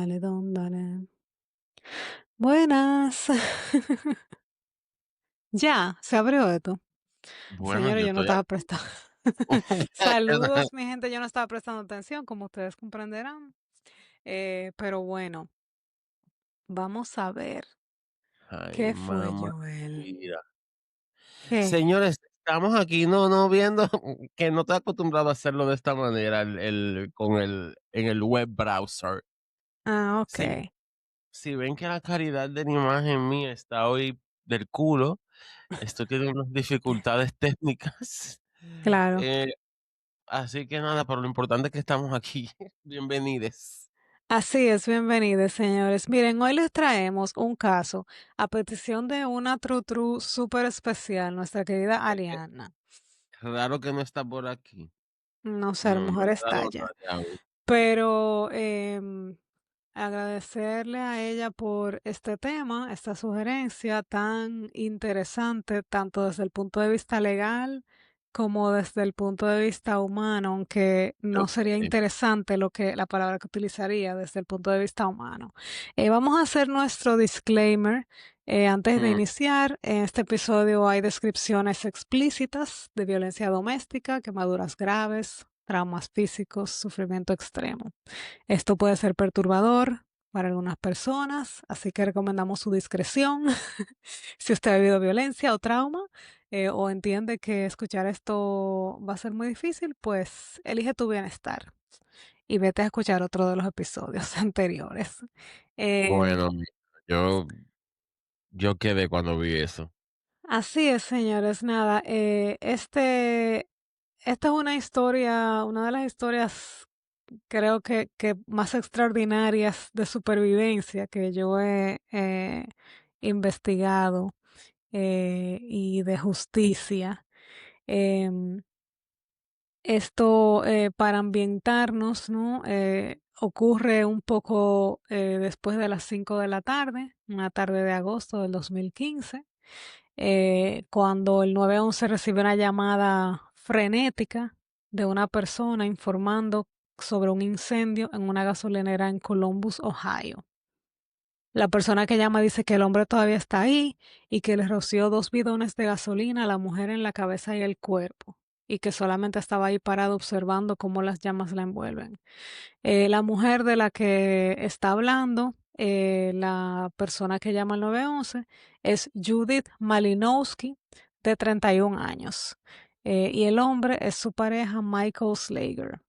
Dale, don, dale. Buenas. Ya, se abrió esto. Bueno, Señores, yo yo no estoy estaba aquí. prestando. Saludos, mi gente, yo no estaba prestando atención, como ustedes comprenderán. Pero bueno, vamos a ver. Ay, ¿Qué fue, mamá Joel? vida. ¿Qué? Señores, estamos aquí, no viendo que no estoy acostumbrado a hacerlo de esta manera, con en el web browser. Ah, Si ok. si ven que la calidad de la imagen mía está hoy del culo, estoy teniendo unas dificultades técnicas. Claro. Eh, Así que nada, pero lo importante es que estamos aquí. Bienvenides. Así es, bienvenidos, señores. Miren, hoy les traemos un caso a petición de una True súper especial, nuestra querida Ariana. Raro que no está por aquí. No sé, a lo No mejor me ha está dado ya. nadie aún. Pero agradecerle a ella por este tema, esta sugerencia tan interesante, tanto desde el punto de vista legal como desde el punto de vista humano, aunque no sería Okey. interesante lo que la palabra que utilizaría desde el punto de vista humano. Vamos a hacer nuestro disclaimer. Antes de Mm, iniciar, en este episodio hay descripciones explícitas de violencia doméstica, quemaduras graves, traumas físicos, sufrimiento extremo. Esto puede ser perturbador para algunas personas, así que recomendamos su discreción. Si usted ha vivido violencia o trauma, o entiende que escuchar esto va a ser muy difícil, pues elige tu bienestar y vete a escuchar otro de los episodios anteriores. bueno, Em, yo quedé cuando vi eso. Así es, señores. Nada, esta es una historia, una de las historias creo que más extraordinarias de supervivencia que yo he investigado, y de justicia. Em, Esto, para ambientarnos, ¿no? Ocurre un poco después de las 5 de la tarde, una tarde de agosto del 2015, cuando el 911 recibe una llamada frenética de una persona informando sobre un incendio en una gasolinera en Columbus, Ohio. La persona que llama dice que el hombre todavía está ahí y que le roció 2 bidones de gasolina a la mujer en la cabeza y el cuerpo, y que solamente estaba ahí parado observando cómo las llamas la envuelven. La mujer de la que está hablando, la persona que llama al 911, es Judith Malinowski, de 31 años. Y el hombre es su pareja Michael Slager.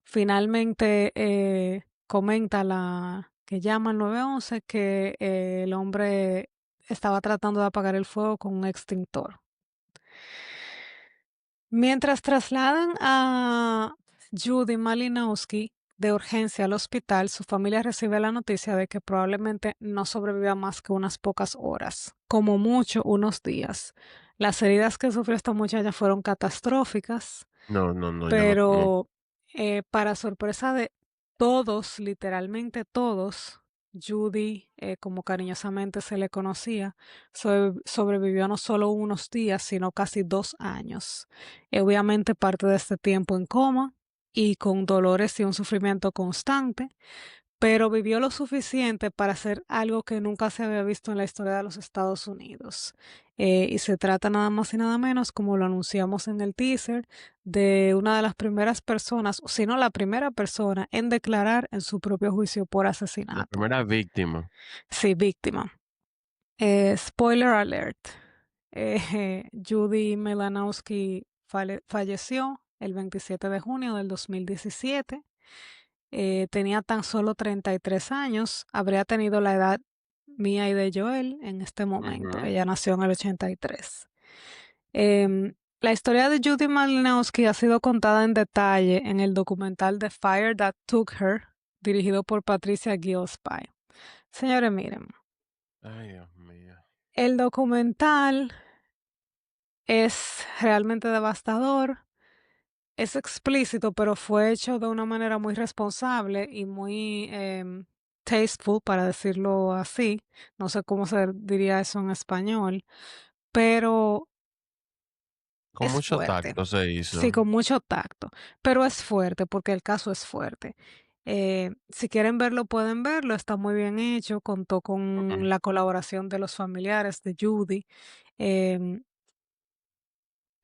Finalmente, comenta la que llama al 911 que el hombre estaba tratando de apagar el fuego con un extintor. Mientras trasladan a Judy Malinowski de urgencia al hospital, su familia recibe la noticia de que probablemente no sobreviva más que unas pocas horas, como mucho unos días. Las heridas que sufrió esta muchacha fueron catastróficas, No, yo no. pero para sorpresa de todos, literalmente todos, Judy, como cariñosamente se le conocía, sobrevivió no solo unos días, sino casi 2 años. Obviamente parte de este tiempo en coma y con dolores y un sufrimiento constante, pero vivió lo suficiente para hacer algo que nunca se había visto en la historia de los Estados Unidos. Y se trata nada más y nada menos, como lo anunciamos en el teaser, de una de las primeras personas, o si no la primera persona, en declarar en su propio juicio por La asesinato. primera víctima. Sí, víctima. Spoiler alert. Judy Melanowski falleció el 27 de junio del 2017. Tenía tan solo 33 años, habría tenido la edad mía y de Joel en este momento. Ujú. Ella nació en el 83. La historia de Judy Malinowski ha sido contada en detalle en el documental The Fire That Took Her, dirigido por Patricia Gillespie. Señores, miren, Ay, Dios mío. el documental es realmente devastador. Es explícito, pero fue hecho de una manera muy responsable y muy tasteful, para decirlo así. No sé cómo se diría eso en español, pero Con es mucho fuerte. tacto se Sí, hizo. con mucho tacto, pero es fuerte porque el caso es fuerte. Si quieren verlo, pueden verlo, está muy bien hecho, contó Ujú. con la colaboración de los familiares de Judy. em,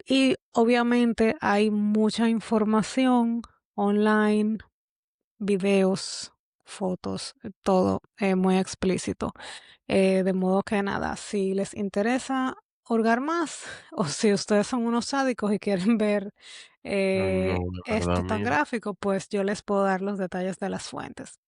y obviamente hay mucha información online, videos, fotos, todo muy explícito. De modo que nada, si les interesa hurgar más o si ustedes son unos sádicos y quieren ver No, la verdad, esto tan mira. gráfico, pues yo les puedo dar los detalles de las fuentes.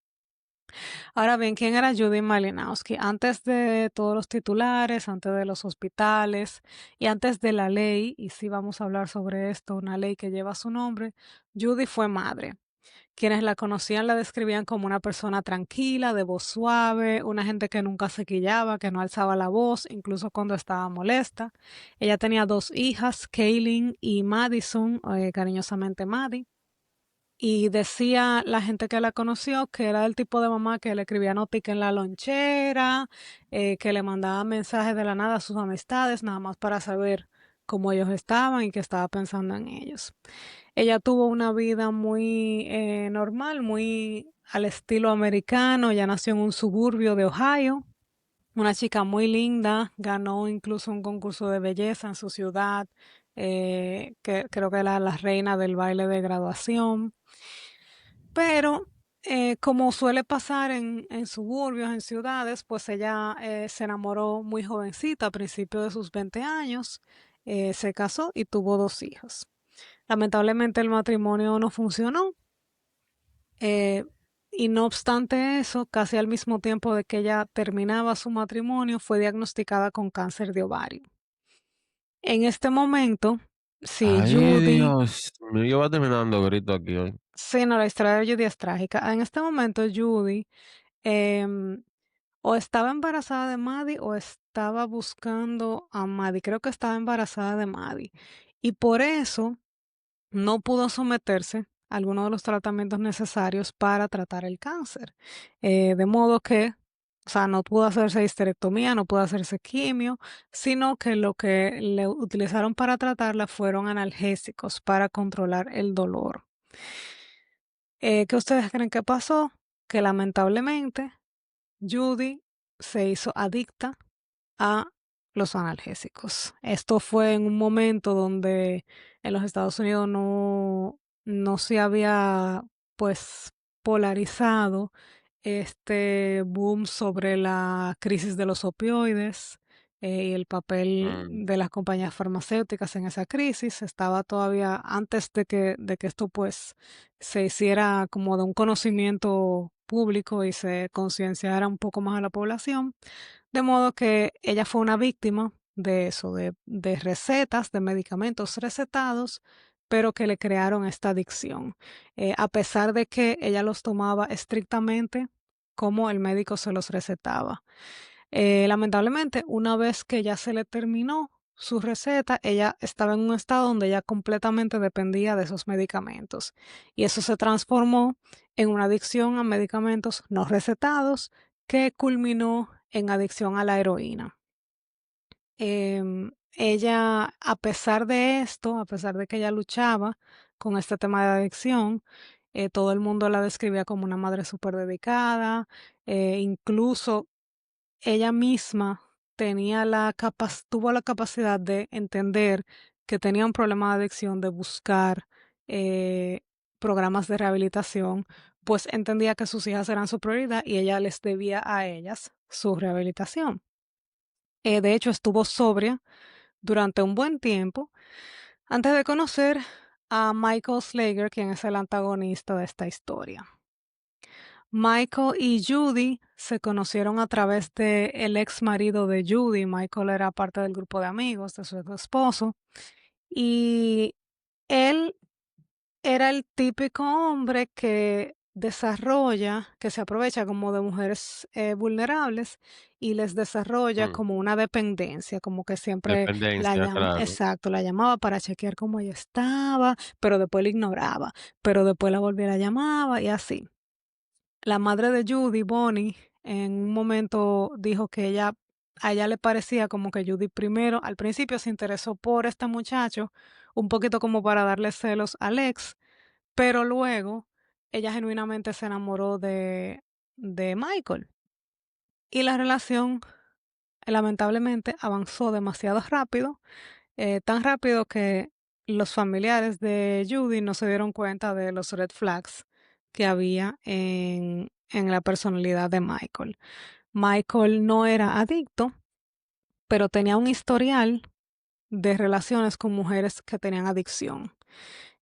Ahora bien, ¿quién era Judy Malinowski? Antes de todos los titulares, antes de los hospitales y antes de la ley, y sí vamos a hablar sobre esto, una ley que lleva su nombre, Judy fue madre. Quienes la conocían la describían como una persona tranquila, de voz suave, una gente que nunca se quillaba, que no alzaba la voz, incluso cuando estaba molesta. Ella tenía dos hijas, Kaylin y Madison, cariñosamente Maddie. Y decía la gente que la conoció que era el tipo de mamá que le escribía notica en la lonchera, que le mandaba mensajes de la nada a sus amistades, nada más para saber cómo ellos estaban y que estaba pensando en ellos. Ella tuvo una vida muy normal, muy al estilo americano. Ella nació en un suburbio de Ohio. Una chica muy linda, ganó incluso un concurso de belleza en su ciudad, que creo que era la reina del baile de graduación. Pero como suele pasar en suburbios, en ciudades, pues ella se enamoró muy jovencita, a principios de sus 20 años, se casó y tuvo dos hijos. Lamentablemente el matrimonio no funcionó, eh, y no obstante eso, casi al mismo tiempo de que ella terminaba su matrimonio, fue diagnosticada con cáncer de ovario. En este momento, sí, Ay, Judy, Dios mío, yo voy terminando grito aquí hoy. sí, no, la historia de Judy es trágica. En este momento, Judy em, o estaba embarazada de Maddie o estaba buscando a Maddie. Creo que estaba embarazada de Maddie. Y por eso no pudo someterse a alguno de los tratamientos necesarios para tratar el cáncer. De modo que, o sea, no pudo hacerse histerectomía, no pudo hacerse quimio, sino que lo que le utilizaron para tratarla fueron analgésicos para controlar el dolor. ¿Qué ustedes creen que pasó? Que lamentablemente Judy se hizo adicta a los analgésicos. Esto fue en un momento donde en los Estados Unidos no se había pues polarizado este boom sobre la crisis de los opioides, y el papel Mm, de las compañías farmacéuticas en esa crisis. Estaba todavía antes de que esto pues se hiciera como de un conocimiento público y se concienciara un poco más a la población. De modo que ella fue una víctima de eso, de recetas, de medicamentos recetados, pero que le crearon esta adicción. A pesar de que ella los tomaba estrictamente como el médico se los recetaba. Lamentablemente, una vez que ya se le terminó su receta, ella estaba en un estado donde ella completamente dependía de esos medicamentos. Y eso se transformó en una adicción a medicamentos no recetados que culminó en adicción a la heroína. Ella, a pesar de esto, a pesar de que ella luchaba con este tema de adicción, todo el mundo la describía como una madre súper dedicada, incluso ella misma tuvo la capacidad de entender que tenía un problema de adicción, de buscar eh, programas de rehabilitación, pues entendía que sus hijas eran su prioridad y ella les debía a ellas su rehabilitación. De hecho, estuvo sobria durante un buen tiempo antes de conocer a Michael Slager, quien es el antagonista de esta historia. Michael y Judy se conocieron a través de el ex marido de Judy. Michael era parte del grupo de amigos de su ex esposo y él era el típico hombre que desarrolla, que se aprovecha como de mujeres vulnerables y les desarrolla mm. como una dependencia, como que siempre la Dependencia, llama, claro. exacto, la llamaba para chequear cómo ella estaba, pero después la ignoraba, pero después la volvía a llamaba y así. La madre de Judy, Bonnie, en un momento dijo que a ella le parecía como que Judy primero, al principio se interesó por este muchacho, un poquito como para darle celos al ex, pero luego ella genuinamente se enamoró de Michael. Y la relación, lamentablemente, avanzó demasiado rápido, tan rápido que los familiares de Judy no se dieron cuenta de los red flags que había en la personalidad de Michael. Michael no era adicto, pero tenía un historial de relaciones con mujeres que tenían adicción,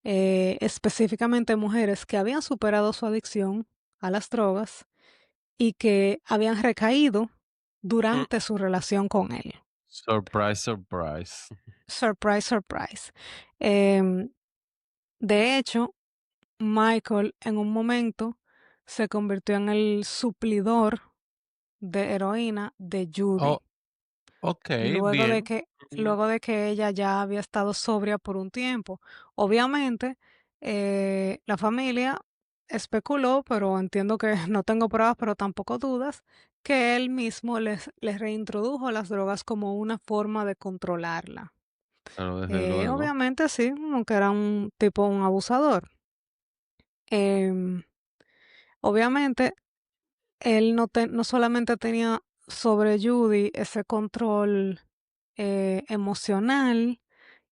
específicamente mujeres que habían superado su adicción a las drogas y que habían recaído Mm, durante su relación con él. surprise, surprise. Surprise, surprise. Em, de hecho, Michael en un momento se convirtió en el suplidor de heroína de Oh, Judy. okey, Luego de bien. que Ujú. luego de que ella ya había estado sobria por un tiempo. Obviamente, la familia especuló, pero entiendo que no tengo pruebas, pero tampoco dudas, que él mismo les reintrodujo las drogas como una forma de controlarla. Claro, desde luego. Obviamente sí, como que era un tipo, un abusador. Em, obviamente, él no solamente tenía sobre Judy ese control, emocional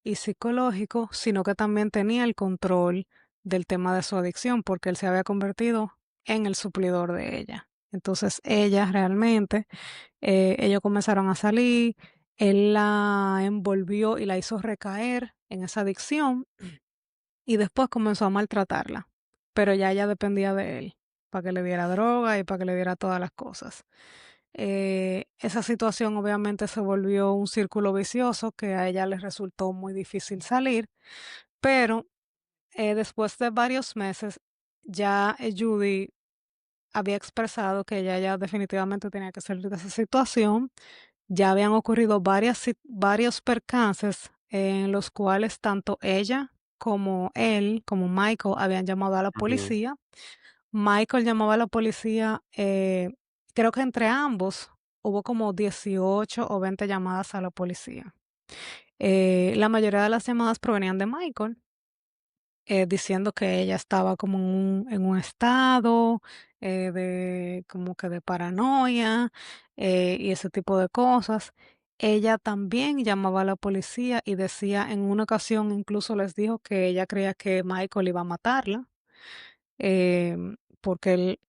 y psicológico, sino que también tenía el control del tema de su adicción, porque él se había convertido en el suplidor de ella. Entonces, ella realmente, ellos comenzaron a salir, él la envolvió y la hizo recaer en esa adicción y después comenzó a maltratarla, pero ya ella dependía de él para que le diera droga y para que le diera todas las cosas. Esa situación obviamente se volvió un círculo vicioso que a ella le resultó muy difícil salir, pero después de varios meses ya Judy había expresado que ella ya definitivamente tenía que salir de esa situación. Ya habían ocurrido varios percances en los cuales tanto ella como él, como Michael, habían llamado a la Ujú. policía. Michael llamaba a la policía, creo que entre ambos hubo como 18 o 20 llamadas a la policía. La mayoría de las llamadas provenían de Michael, diciendo que ella estaba como en un estado de como que de paranoia y ese tipo de cosas. Ella también llamaba a la policía y decía, en una ocasión incluso les dijo que ella creía que Michael iba a matarla, porque él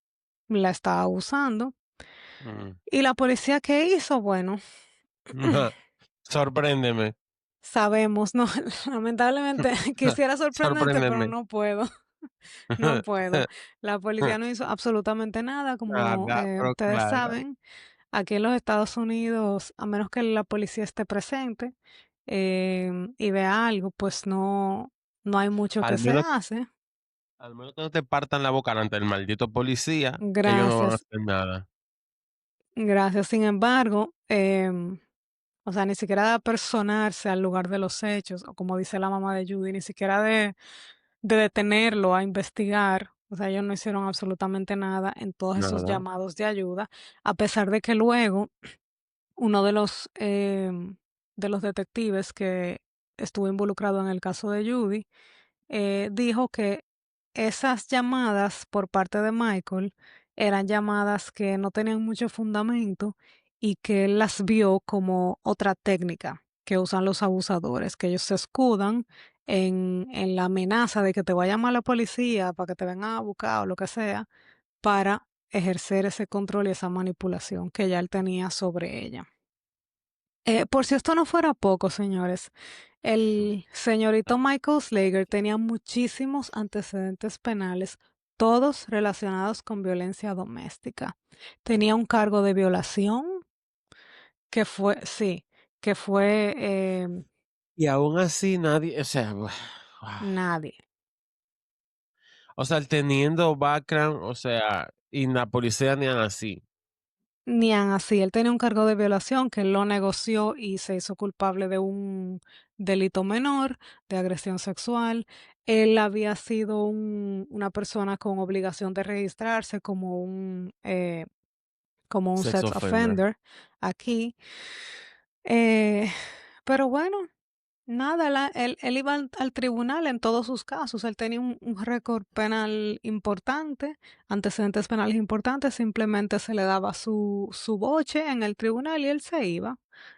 la estaba abusando. Mm. ¿Y la policía qué hizo? Bueno, Sorpréndeme. sabemos, no, lamentablemente quisiera sorprenderte, pero Sorpréndeme. no puedo. No puedo. La policía no hizo absolutamente nada, como, Nada, pero ustedes claro. saben, aquí en los Estados Unidos, a menos que la policía esté presente, y vea algo, pues no hay mucho que Al se menos hace. al menos que no te partan la boca ante el maldito policía, ellos no van a Gracias, hacer nada. gracias. Sin embargo, o sea, ni siquiera de personarse al lugar de los hechos, o como dice la mamá de Judy, ni siquiera de detenerlo a investigar. O sea, ellos no hicieron absolutamente nada en todos esos Nada. llamados de ayuda, a pesar de que luego uno de los detectives que estuvo involucrado en el caso de Judy, dijo que esas llamadas por parte de Michael eran llamadas que no tenían mucho fundamento y que él las vio como otra técnica que usan los abusadores, que ellos se escudan en la amenaza de que te va a llamar la policía para que te vengan a buscar o lo que sea, para ejercer ese control y esa manipulación que ya él tenía sobre ella. Por si esto no fuera poco, señores, el señorito Michael Slager tenía muchísimos antecedentes penales, todos relacionados con violencia doméstica. Tenía un cargo de violación que fue, sí, que fue Y aún así nadie, o sea, nadie. o sea, él teniendo background, o sea, y la policía ni así. Ni aun así, él tenía un cargo de violación que él lo negoció y se hizo culpable de un delito menor, de agresión sexual. Él había sido una persona con obligación de registrarse como un Sex sex offender. offender aquí. Eh, pero bueno, Nada, él iba al tribunal en todos sus casos, él tenía un récord penal importante, antecedentes penales importantes, simplemente se le daba su boche en el tribunal y él se iba.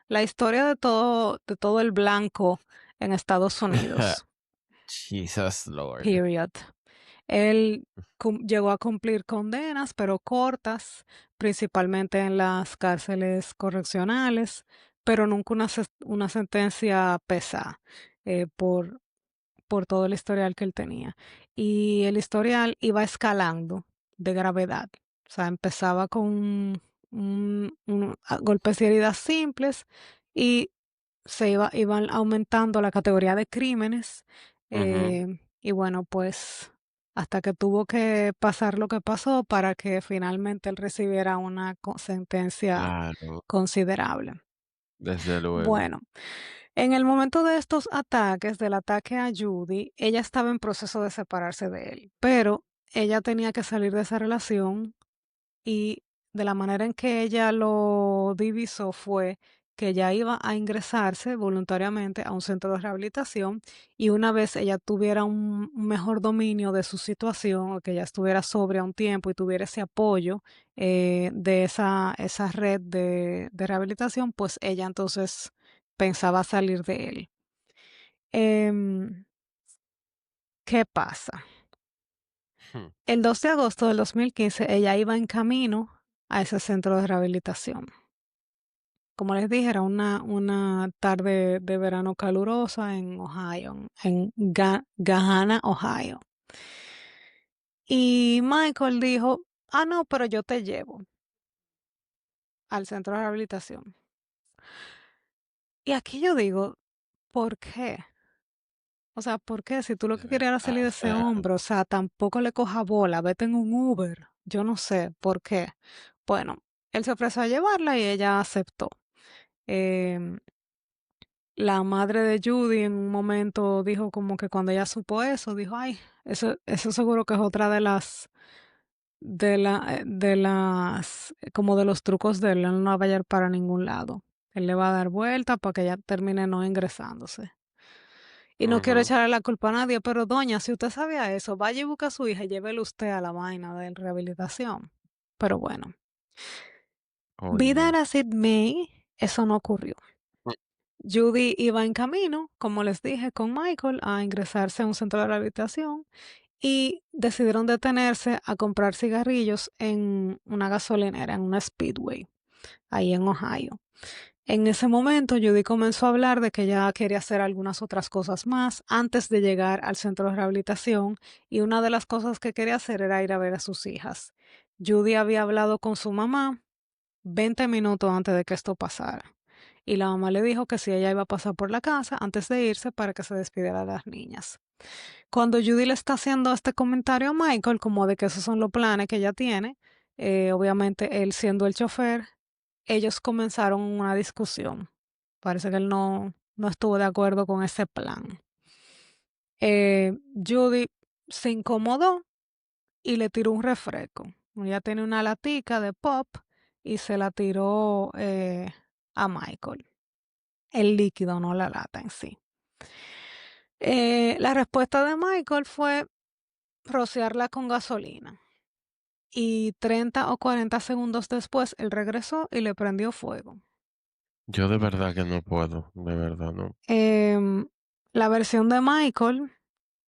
La historia de todo el blanco en Estados Unidos, Jesus Lord. period. Él llegó a cumplir condenas, pero cortas, principalmente en las cárceles correccionales, pero nunca una sentencia pesada por todo el historial que él tenía. Y el historial iba escalando de gravedad. O sea, empezaba con golpes y heridas simples y iban aumentando la categoría de crímenes. Ujú, Y bueno, pues hasta que tuvo que pasar lo que pasó para que finalmente él recibiera una sentencia claro, considerable. desde luego. Bueno, en el momento de estos ataques, del ataque a Judy, ella estaba en proceso de separarse de él, pero ella tenía que salir de esa relación y de la manera en que ella lo divisó fue que ella iba a ingresarse voluntariamente a un centro de rehabilitación y una vez ella tuviera un mejor dominio de su situación o que ella estuviera sobria un tiempo y tuviera ese apoyo de esa red de rehabilitación, pues ella entonces pensaba salir de él. Em, ¿Qué pasa? Hmm, El 2 de agosto del 2015 ella iba en camino a ese centro de rehabilitación. Como les dije, era una tarde de verano calurosa en Ohio, en Gahanna, Ohio. Y Michael dijo, ah, no, pero yo te llevo al centro de rehabilitación. Y aquí yo digo, ¿por qué? O sea, ¿por qué? Si tú lo de que querías era verdad, salir de o ese sea, hombro, o sea, tampoco le coja bola, vete en un Uber. Yo no sé por qué. Bueno, él se ofreció a llevarla y ella aceptó. Em, La madre de Judy en un momento dijo como que cuando ella supo eso, dijo, ay, eso seguro que es otra como de los trucos de él no va a ir para ningún lado. Él le va a dar vuelta para que ella termine no ingresándose. Y no quiero ujú, echarle la culpa a nadie, pero doña, si usted sabía eso, vaya y busca a su hija y llévele usted a la vaina de rehabilitación. Pero bueno, be that coño. as it may, eso no ocurrió. Judy iba en camino, como les dije, con Michael a ingresarse a un centro de rehabilitación y decidieron detenerse a comprar cigarrillos en una gasolinera, en una Speedway, ahí en Ohio. En ese momento, Judy comenzó a hablar de que ella quería hacer algunas otras cosas más antes de llegar al centro de rehabilitación y una de las cosas que quería hacer era ir a ver a sus hijas. Judy había hablado con su mamá 20 minutos antes de que esto pasara. Y la mamá le dijo que si ella iba a pasar por la casa antes de irse para que se despidiera de las niñas. Cuando Judy le está haciendo este comentario a Michael, como de que esos son los planes que ella tiene, obviamente él siendo el chofer, ellos comenzaron una discusión. Parece que él no estuvo de acuerdo con ese plan. Judy se incomodó y le tiró un refresco. Ella tiene una latica de pop y se la tiró a Michael. El líquido, no la lata en sí. La respuesta de Michael fue rociarla con gasolina. Y 30 o 40 segundos después, él regresó y le prendió fuego. Yo de verdad que no puedo, de verdad no. Em, la versión de Michael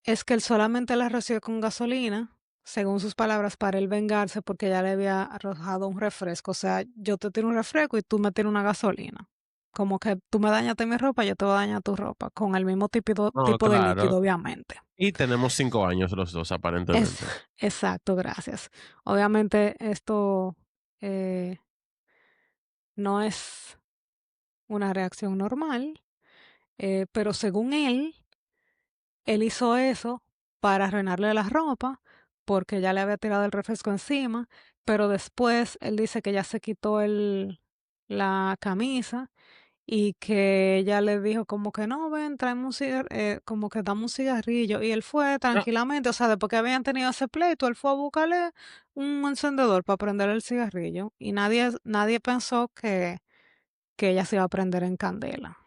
es que él solamente la roció con gasolina, según sus palabras, para él vengarse porque ya le había arrojado un refresco. O sea, yo te tiro un refresco y tú me tiras una gasolina. Como que tú me dañaste mi ropa, yo te voy a dañar tu ropa, con el mismo No, tipo de claro. líquido, obviamente. Y tenemos 5 años los dos, Es aparentemente. exacto, gracias. Obviamente esto eh, no es una reacción normal, pero según él hizo eso para arruinarle la ropa porque ya le había tirado el refresco encima, pero después él dice que ya se quitó la camisa y que ella le dijo como que no, ven, traeme como que dame un cigarrillo. Y él fue Ah, tranquilamente, o sea, después que habían tenido ese pleito, él fue a buscarle un encendedor para prender el cigarrillo y nadie pensó que ella se iba a prender en candela.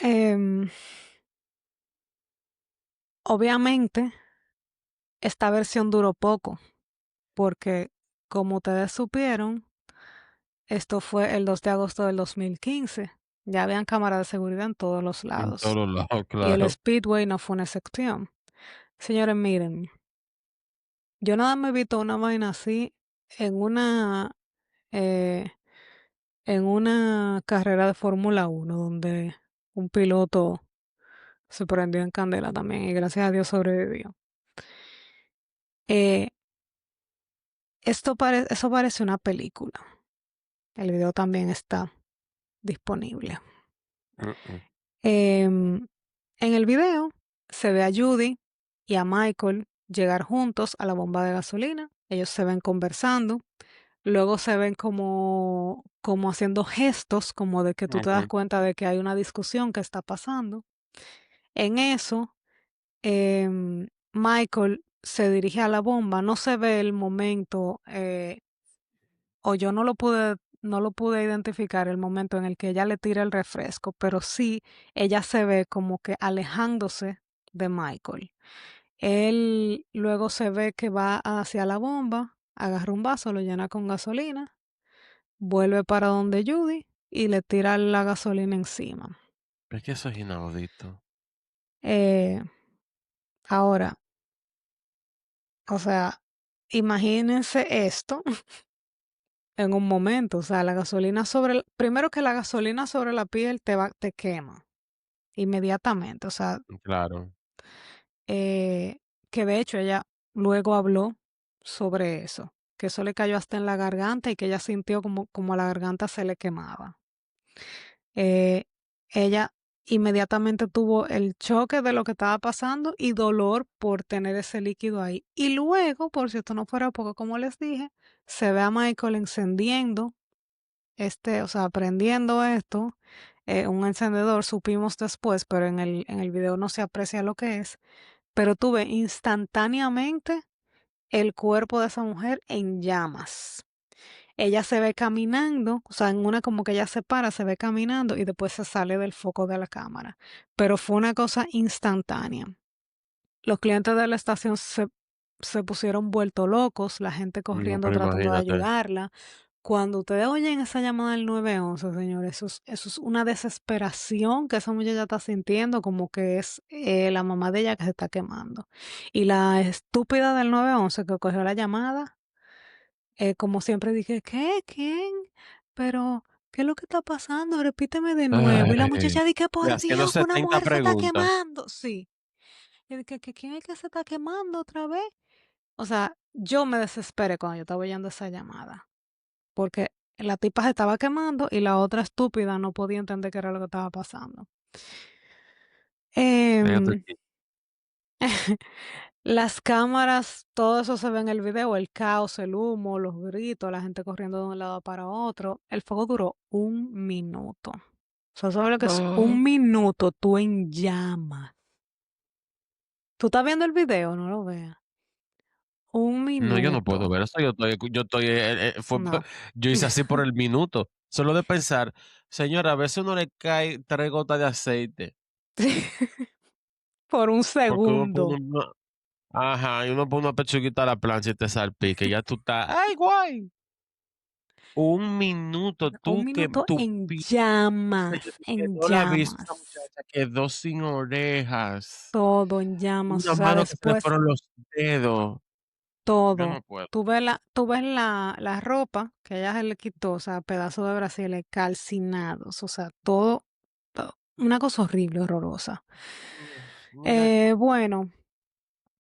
Em, obviamente, esta versión duró poco, porque como ustedes supieron, esto fue el 2 de agosto del 2015. Ya habían cámaras de seguridad en todos los En lados. todos lados, Y el claro. Speedway no fue una excepción. Señores, miren, yo nada me he visto una vaina así en una, eh, en una carrera de Fórmula 1 donde un piloto se prendió en candela también y gracias a Dios sobrevivió. Eh, eso parece una película. El video también está disponible. Mm. Em, en el video se ve a Judy y a Michael llegar juntos a la bomba de gasolina. Ellos se ven conversando. Luego se ven como haciendo gestos, como de que tú te das Ujú. cuenta de que hay una discusión que está pasando. En eso, Michael se dirige a la bomba. No se ve el momento, o yo no lo pude identificar el momento en el que ella le tira el refresco, pero sí ella se ve como que alejándose de Michael. Él luego se ve que va hacia la bomba, agarra un vaso, lo llena con gasolina, vuelve para donde Judy y le tira la gasolina encima. Es que eso es inaudito. Eh, ahora, o sea, imagínense esto en un momento, o sea, la gasolina primero que la gasolina sobre la piel te quema inmediatamente, o sea, Claro. eh, que de hecho ella luego habló sobre eso, que eso le cayó hasta en la garganta y que ella sintió como la garganta se le quemaba. Eh, ella inmediatamente tuvo el choque de lo que estaba pasando y dolor por tener ese líquido ahí. Y luego, por si esto no fuera poco, como les dije, se ve a Michael encendiendo o sea, prendiendo esto, un encendedor, supimos después, pero en el video no se aprecia lo que es, pero tuve instantáneamente el cuerpo de esa mujer en llamas. Ella se ve caminando, o sea, en una como que ella se para, se ve caminando y después se sale del foco de la cámara. Pero fue una cosa instantánea. Los clientes de la estación se pusieron vuelto locos, la gente No, corriendo pero tratando de imagínate. ayudarla. Cuando ustedes oyen esa llamada del 911, señores, eso es una desesperación que esa muchacha está sintiendo, como que es la mamá de ella que se está quemando. Y la estúpida del 911 que cogió la llamada, como siempre dije, ¿qué? ¿Quién? Pero, ¿qué es lo que está pasando? Repíteme de nuevo. Y la Ay, muchacha dije, y por haciendo Dios, que una 70 mujer se está preguntas. quemando. Sí. Y dije, ¿que quién es que se está quemando otra vez? O sea, yo me desesperé cuando yo estaba oyendo esa llamada, porque la tipa se estaba quemando y la otra estúpida no podía entender qué era lo que estaba pasando. Fíjate Em, que las cámaras, todo eso se ve en el video, el caos, el humo, los gritos, la gente corriendo de un lado para otro. El fuego duró 1 minuto. O sea, ¿sabes lo que es ah, 1 minuto tú en llamas? ¿Tú estás viendo el video? No lo veas. Un no, yo no minuto. puedo ver eso, yo estoy, No. yo hice así por el minuto. Solo de pensar, señora, a veces uno le cae 3 gotas de aceite, Por un porque uno segundo. pone una ajá, y uno pone una pechuguita a la plancha y te salpica, y ya tú estás, ¡ay, guay! 1 minuto, Un tú que minuto tu en pi se llamas, en quedó la vista, esa llamas. muchacha quedó sin orejas, Todo en llamas. O una sea, mano que se le después fueron los dedos. Yo todo. no puedo. Tú ves la ropa que ella se le quitó, o sea, pedazos de brasiles calcinados, o sea, todo, una cosa horrible, horrorosa. Mira, Bueno,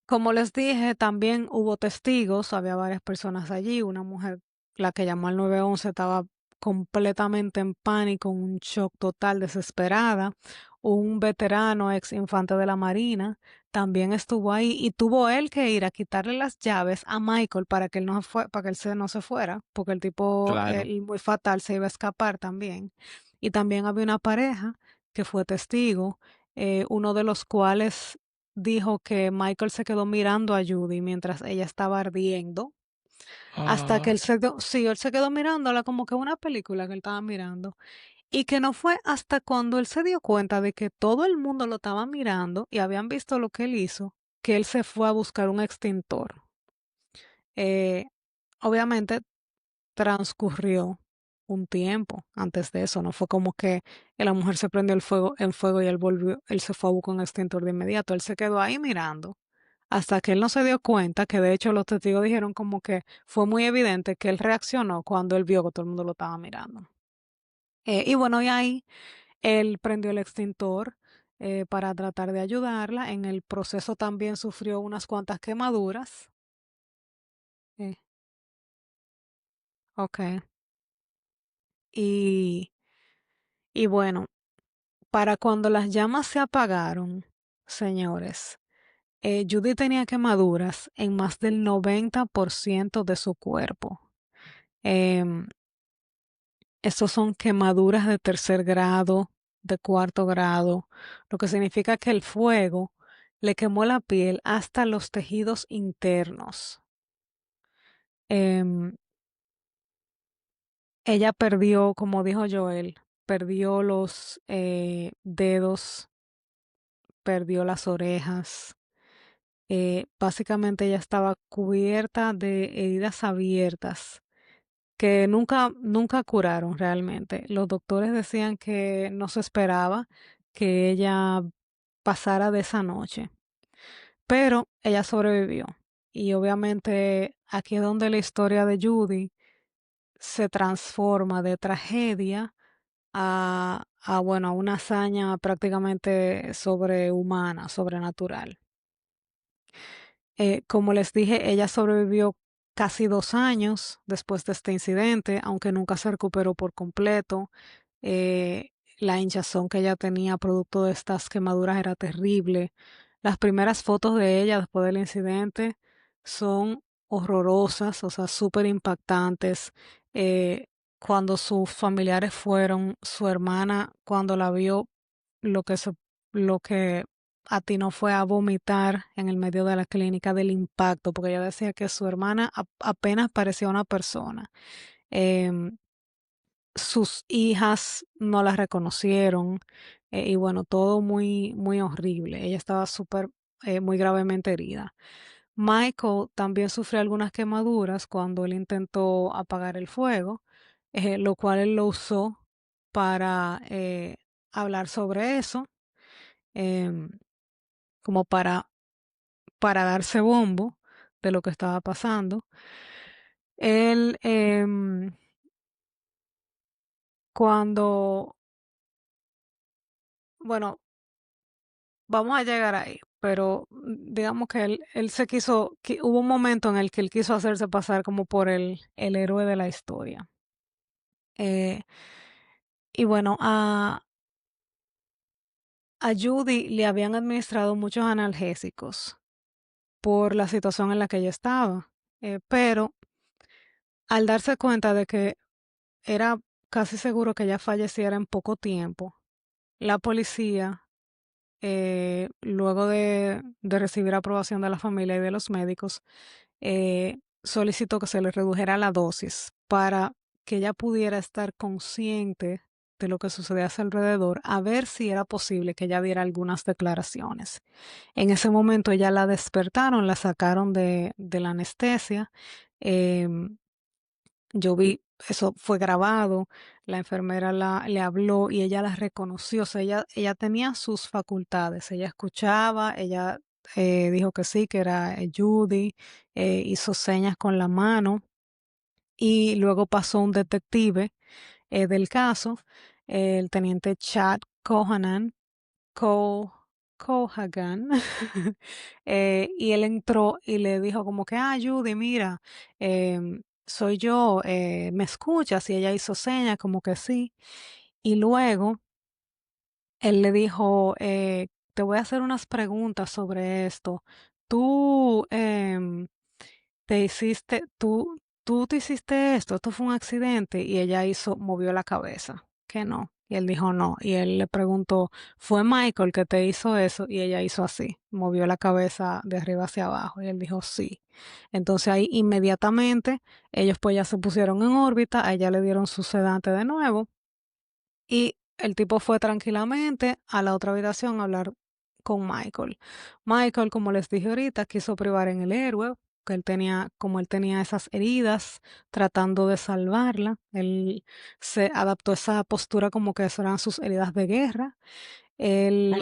como les dije, también hubo testigos, había varias personas allí, una mujer, la que llamó al 911, estaba completamente en pánico, en un shock total, desesperada. Un veterano, ex infante de la Marina, también estuvo ahí y tuvo él que ir a quitarle las llaves a Michael para que él para que no se fuera, porque el tipo, claro. él muy fatal, se iba a escapar también. Y también había una pareja que fue testigo, uno de los cuales dijo que Michael se quedó mirando a Judy mientras ella estaba ardiendo, hasta que Ah, sí, él se quedó mirándola como que una película que él estaba mirando. Y que no fue hasta cuando él se dio cuenta de que todo el mundo lo estaba mirando y habían visto lo que él hizo, que él se fue a buscar un extintor. Eh, Obviamente transcurrió un tiempo antes de eso, no fue como que la mujer se prendió el fuego en fuego y él se fue a buscar un extintor de inmediato, él se quedó ahí mirando hasta que él no se dio cuenta, que de hecho los testigos dijeron como que fue muy evidente que él reaccionó cuando él vio que todo el mundo lo estaba mirando. Y bueno, y ahí él prendió el extintor para tratar de ayudarla. En el proceso también sufrió unas cuantas quemaduras. eh, ok. Y, y bueno, para cuando las llamas se apagaron, señores, Judy tenía quemaduras en más del 90% de su cuerpo. Em, Estos son quemaduras de tercer grado, de cuarto grado, lo que significa que el fuego le quemó la piel hasta los tejidos internos. Em, Ella perdió, como dijo Joel, perdió los dedos, perdió las orejas. Básicamente ella estaba cubierta de heridas abiertas que nunca curaron realmente. Los doctores decían que no se esperaba que ella pasara de esa noche, pero ella sobrevivió. Y obviamente aquí es donde la historia de Judy se transforma de tragedia bueno, a una hazaña prácticamente sobrehumana, sobrenatural. Como les dije, ella sobrevivió casi 2 años después de este incidente, aunque nunca se recuperó por completo. La hinchazón que ella tenía producto de estas quemaduras era terrible. Las primeras fotos de ella después del incidente son horrorosas, o sea, súper impactantes. Eh, Cuando sus familiares fueron, su hermana, cuando la vio, lo que se, lo que atinó fue a vomitar en el medio de la clínica del impacto, porque ella decía que su hermana apenas parecía una persona. Em, Sus hijas no la reconocieron, y bueno, todo muy, muy horrible. Ella estaba muy gravemente herida. Michael también sufrió algunas quemaduras cuando él intentó apagar el fuego, lo cual él lo usó para hablar sobre eso, em, como para darse bombo de lo que estaba pasando. Él, cuando, bueno, vamos a llegar ahí, pero digamos que él se quiso, que hubo un momento en el que él quiso hacerse pasar como por el héroe de la historia. Eh, y bueno, a Judy le habían administrado muchos analgésicos por la situación en la que ella estaba, pero al darse cuenta de que era casi seguro que ella falleciera en poco tiempo, la policía, luego de recibir aprobación de la familia y de los médicos, solicitó que se le redujera la dosis para que ella pudiera estar consciente de lo que sucedía a su alrededor, a ver si era posible que ella diera algunas declaraciones. En ese momento ella la despertaron, la sacaron de la anestesia. em, yo vi, eso fue grabado, la enfermera le habló y ella la reconoció, o sea, ella tenía sus facultades, ella escuchaba, ella dijo que sí, que era Judy, hizo señas con la mano y luego pasó un detective del caso, el teniente Chad Co Cohagan, y él entró y le dijo como que, Judy, mira, soy yo, ¿me escuchas? Y ella hizo señas como que sí. Y luego él le dijo, te voy a hacer unas preguntas sobre esto. Tú, tú te hiciste esto fue un accidente y ella movió la cabeza, que no. Y él dijo no. Y él le preguntó, ¿fue Michael que te hizo eso? Y ella hizo así, movió la cabeza de arriba hacia abajo. Y él dijo sí. Entonces ahí inmediatamente ellos pues ya se pusieron en órbita, a ella le dieron su sedante de nuevo Y el tipo fue tranquilamente a la otra habitación a hablar con Michael. Michael, como les dije ahorita, quiso privar en el héroe, que él tenía, como él tenía esas heridas, tratando de salvarla. Él se adaptó a esa postura como que eso eran sus heridas de guerra. Él,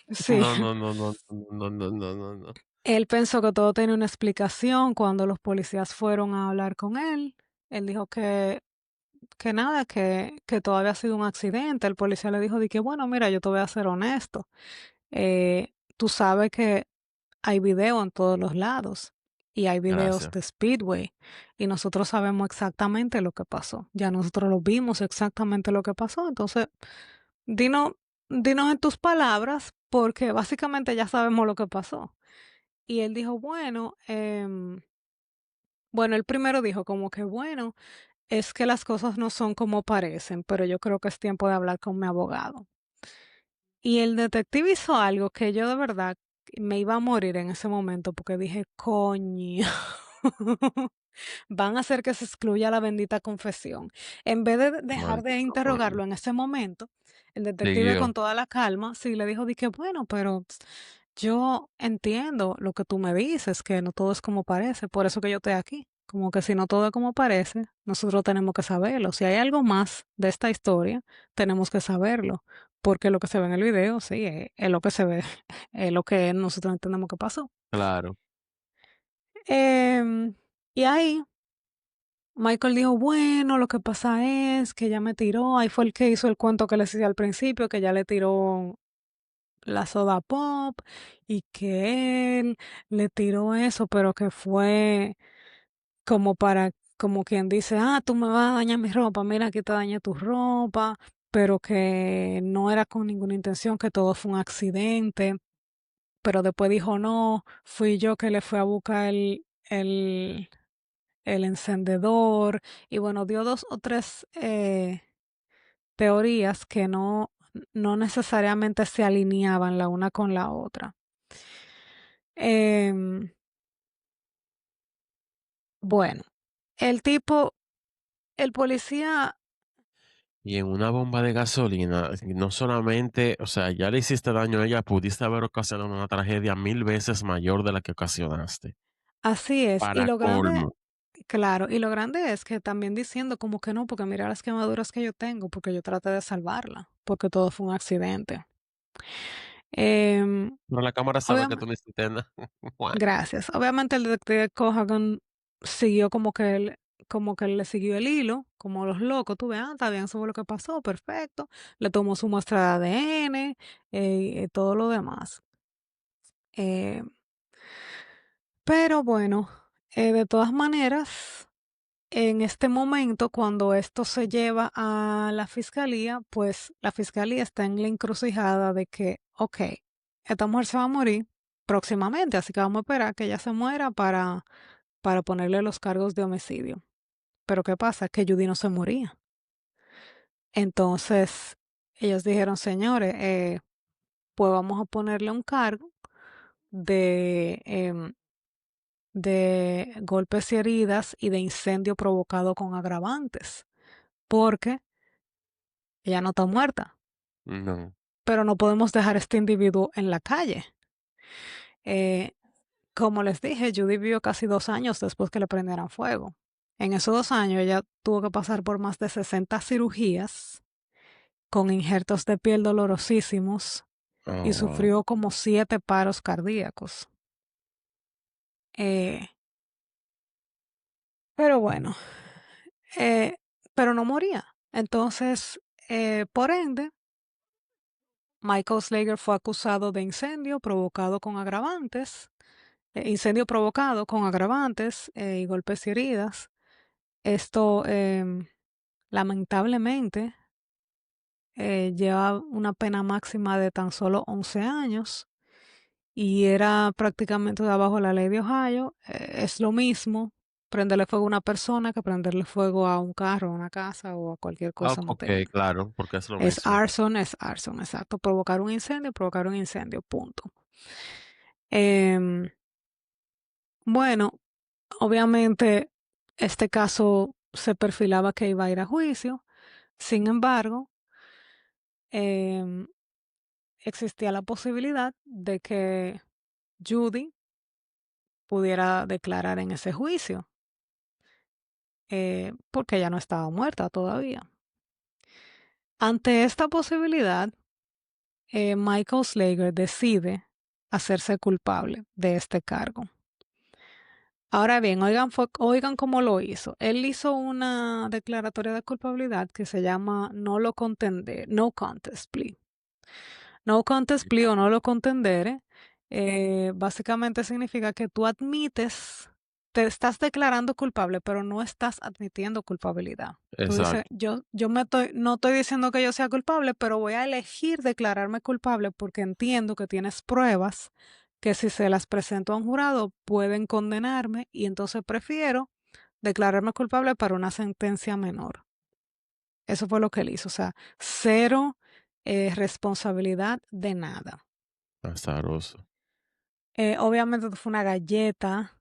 sí, No, no, no, no, no, no, no, no, no. él pensó que todo tenía una explicación cuando los policías fueron a hablar con él. Él dijo que nada, que todo había sido un accidente. El policía le dijo de que, bueno, mira, yo te voy a ser honesto. Tú sabes que hay video en todos los lados y hay videos Gracias. de Speedway y nosotros sabemos exactamente lo que pasó. Ya nosotros lo vimos exactamente lo que pasó. Entonces, dinos, dinos en tus palabras porque básicamente ya sabemos lo que pasó. Y él dijo, bueno, el primero dijo como que, bueno, es que las cosas no son como parecen, pero yo creo que es tiempo de hablar con mi abogado. Y el detective hizo algo que yo de verdad me iba a morir en ese momento porque dije, coño, van a hacer que se excluya la bendita confesión. En vez de dejar de Maldito coño. interrogarlo en ese momento, el detective Siguió. con toda la calma, sí le dijo, di que bueno, pero yo entiendo lo que tú me dices, que no todo es como parece, por eso que yo estoy aquí. Como que si no todo es como parece, nosotros tenemos que saberlo. Si hay algo más de esta historia, tenemos que saberlo, porque lo que se ve en el video, sí, es lo que se ve, es lo que nosotros entendemos que pasó. Claro. Em, y ahí Michael dijo, bueno, lo que pasa es que ella me tiró, ahí fue el que hizo el cuento que les hice al principio, que ya le tiró la soda pop y que él le tiró eso, pero que fue como para, como quien dice, tú me vas a dañar mi ropa, mira, aquí te dañé tu ropa, pero que no era con ninguna intención, que todo fue un accidente, pero después dijo, no, fui yo que le fui a buscar el encendedor, y bueno, dio dos o tres teorías que no necesariamente se alineaban la una con la otra. Em, bueno, el tipo, el policía, Y en una bomba de gasolina, no solamente, o sea, ya le hiciste daño a ella, pudiste haber ocasionado una tragedia 1000 veces mayor de la que ocasionaste. así es, y Para lo grande, colmo. claro, y lo grande es que también diciendo como que no, porque mira las quemaduras que yo tengo, porque yo traté de salvarla, porque todo fue un accidente. Em, Pero la cámara sabe que obviamente, tú no hiciste nada. Bueno, gracias. Obviamente el detective Cohagen siguió como que él le siguió el hilo, como los locos. Tú ves, está bien, eso fue lo que pasó, perfecto. Le tomó su muestra de ADN, todo lo demás. Eh, pero bueno, de todas maneras, en este momento, cuando esto se lleva a la fiscalía, pues la fiscalía está en la encrucijada de que, ok, esta mujer se va a morir próximamente, así que vamos a esperar que ella se muera para ponerle los cargos de homicidio. Pero ¿qué pasa? Que Judy no se moría. Entonces, ellos dijeron, señores, pues vamos a ponerle un cargo de, de golpes y heridas y de incendio provocado con agravantes, porque ella no está muerta, no. pero no podemos dejar a este individuo en la calle. Eh, como les dije, Judy vivió casi 2 años después que le prendieran fuego. En esos 2 años ella tuvo que pasar por más de 60 cirugías con injertos de piel dolorosísimos y Oh, wow. sufrió como 7 paros cardíacos. Eh, pero bueno, eh, pero no moría. Entonces, por ende, Michael Slager fue acusado de incendio provocado con agravantes y golpes y heridas. Esto, lamentablemente, lleva una pena máxima de tan solo 11 años y era prácticamente bajo la ley de Ohio. Es lo mismo prenderle fuego a una persona que prenderle fuego a un carro, a una casa o a cualquier Ah, cosa ok, material. claro, porque es lo mismo. Es arson, exacto. Provocar un incendio, punto. Em, bueno, obviamente este caso se perfilaba que iba a ir a juicio. Sin embargo, em, existía la posibilidad de que Judy pudiera declarar en ese juicio, porque ella no estaba muerta todavía. Ante esta posibilidad, Michael Slager decide hacerse culpable de este cargo. Ahora bien, oigan cómo lo hizo. Él hizo una declaratoria de culpabilidad que se llama no contest plea. No contest plea o no lo contendere, básicamente significa que tú admites, te estás declarando culpable, pero no estás admitiendo culpabilidad. Tú dices, Exacto, no estoy diciendo que yo sea culpable, pero voy a elegir declararme culpable porque entiendo que tienes pruebas que si se las presento a un jurado pueden condenarme y entonces prefiero declararme culpable para una sentencia menor. Eso fue lo que él hizo, o sea, cero responsabilidad de nada. azaroso. Obviamente fue una galleta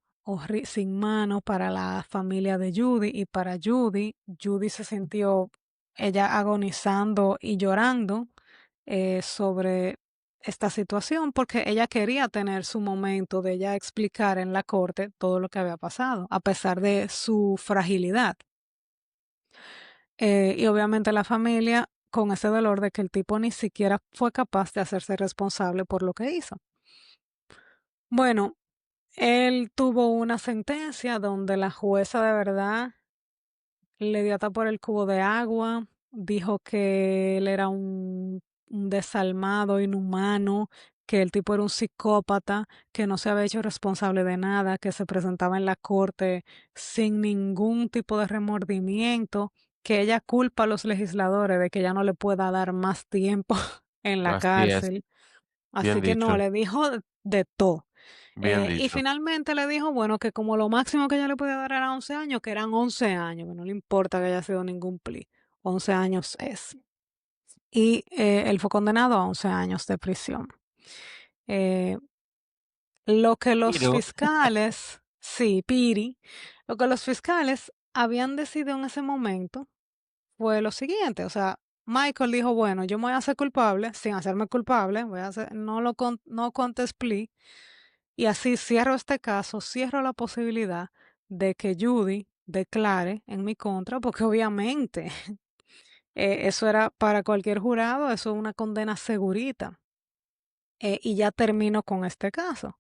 sin mano para la familia de Judy y para Judy. Judy se sintió ella agonizando y llorando sobre esta situación porque ella quería tener su momento de ella explicar en la corte todo lo que había pasado, a pesar de su fragilidad. Y obviamente la familia con ese dolor de que el tipo ni siquiera fue capaz de hacerse responsable por lo que hizo. Bueno, él tuvo una sentencia donde la jueza de verdad le dio hasta por el cubo de agua, dijo que él era un desalmado, inhumano, que el tipo era un psicópata, que no se había hecho responsable de nada, que se presentaba en la corte sin ningún tipo de remordimiento, que ella culpa a los legisladores de que ella no le pueda dar más tiempo en la Así es, cárcel. bien Así que no, dicho, le dijo de todo. bien Y dicho. finalmente le dijo, bueno, que como lo máximo que ella le podía dar era 11 años, que eran 11 años, que no le importa que haya sido ningún plea. 11 años es. Y él fue condenado a 11 años de prisión. Eh, lo que los Pero fiscales, sí, Piri, lo que los fiscales habían decidido en ese momento fue lo siguiente, o sea, Michael dijo, bueno, yo me voy a hacer culpable sin hacerme culpable, voy a hacer, no contest plea, y así cierro este caso, cierro la posibilidad de que Judy declare en mi contra, porque obviamente eso era para cualquier jurado, eso es una condena segurita. Y ya termino con este caso.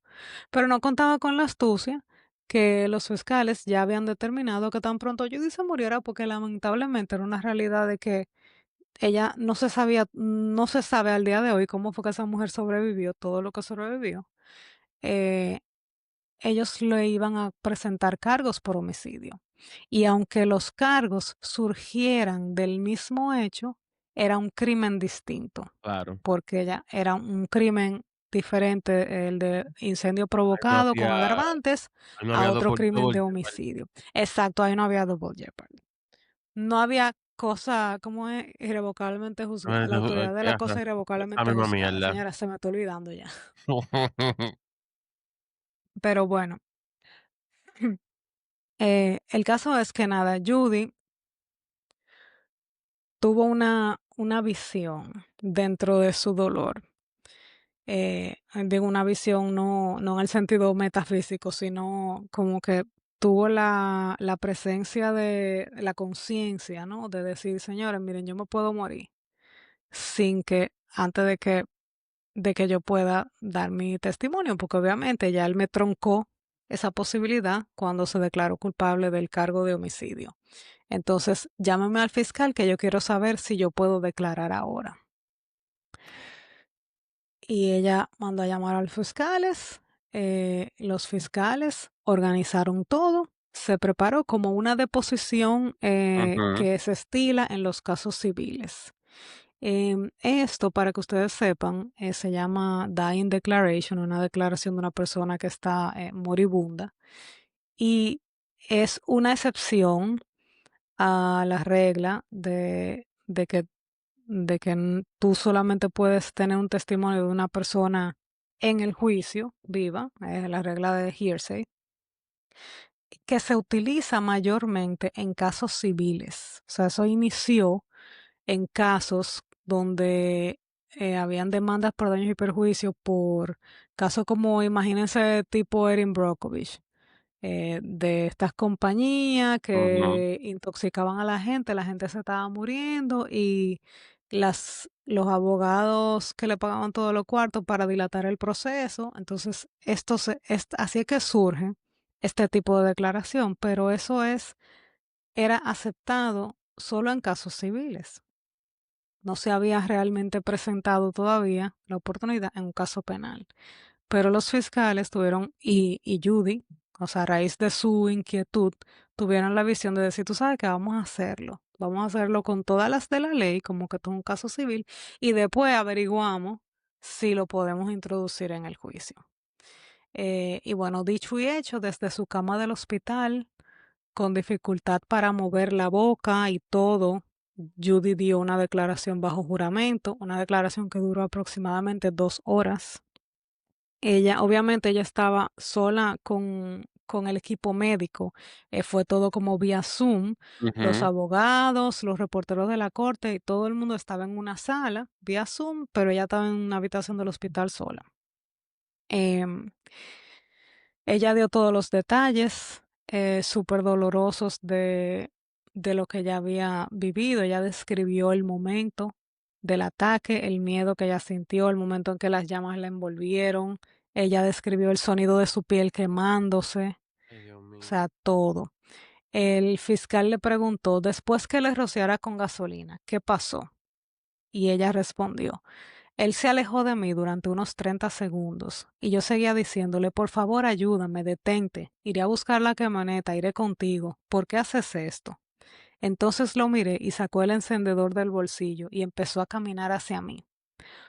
Pero no contaba con la astucia que los fiscales ya habían determinado que tan pronto Judy se muriera, porque lamentablemente era una realidad de que ella no se sabía, no se sabe al día de hoy cómo fue que esa mujer sobrevivió, todo lo que sobrevivió. Eh, Ellos le iban a presentar cargos por homicidio. Y aunque los cargos surgieran del mismo hecho, era un crimen distinto, claro, porque ya era un crimen diferente, el de incendio ahí no provocado con había agravantes, ahí no a había otro crimen double de jeopardy. homicidio. Exacto, ahí no había double jeopardy. No había cosa, ¿cómo es? Irrevocablemente juzgada. La autoridad de la Ajá, cosa esa irrevocablemente misma juzgada. mierda. Señora, se me está olvidando ya. Pero bueno, el caso es que nada, Judy tuvo una visión dentro de su dolor. Digo, una visión no en el sentido metafísico, sino como que tuvo la presencia de la conciencia, ¿no? De decir, señores, miren, yo me puedo morir sin que, antes de que yo pueda dar mi testimonio, porque obviamente ya él me troncó esa posibilidad cuando se declaró culpable del cargo de homicidio. Entonces, llámame al fiscal que yo quiero saber si yo puedo declarar ahora. Y ella mandó a llamar a los fiscales. Los fiscales organizaron todo. Se preparó como una deposición Ujú, que se estila en los casos civiles. Esto, para que ustedes sepan, se llama Dying Declaration, una declaración de una persona que está moribunda. Y es una excepción a la regla de que tú solamente puedes tener un testimonio de una persona en el juicio viva, es la regla de hearsay, que se utiliza mayormente en casos civiles. O sea, eso inició en casos donde habían demandas por daños y perjuicios por casos como, imagínense, tipo Erin Brockovich, de estas compañías Ujú. que intoxicaban a la gente se estaba muriendo y los abogados que le pagaban todos los cuartos para dilatar el proceso. Entonces, así es que surge este tipo de declaración, pero era aceptado solo en casos civiles. No se había realmente presentado todavía la oportunidad en un caso penal. Pero los fiscales tuvieron, y Judy, o sea, a raíz de su inquietud, tuvieron la visión de decir, tú sabes que vamos a hacerlo con todas las de la ley, como que todo un caso civil, y después averiguamos si lo podemos introducir en el juicio. Y bueno, dicho y hecho, desde su cama del hospital, con dificultad para mover la boca y todo, Judy dio una declaración bajo juramento, una declaración que duró aproximadamente 2 horas. Obviamente, ella estaba sola con el equipo médico. Fue todo como vía Zoom. Los Ujú. abogados, los reporteros de la corte y todo el mundo estaba en una sala vía Zoom, pero ella estaba en una habitación del hospital sola. Em, Ella dio todos los detalles súper dolorosos de lo que ella había vivido. Ella describió el momento del ataque, el miedo que ella sintió, el momento en que las llamas la envolvieron. Ella describió el sonido de su piel quemándose, Ay, Dios o mío. sea, todo. El fiscal le preguntó, después que le rociara con gasolina, ¿qué pasó? Y ella respondió, él se alejó de mí durante unos 30 segundos y yo seguía diciéndole, por favor, ayúdame, detente, iré a buscar la camioneta, iré contigo. ¿Por qué haces esto? Entonces lo miré y sacó el encendedor del bolsillo y empezó a caminar hacia mí.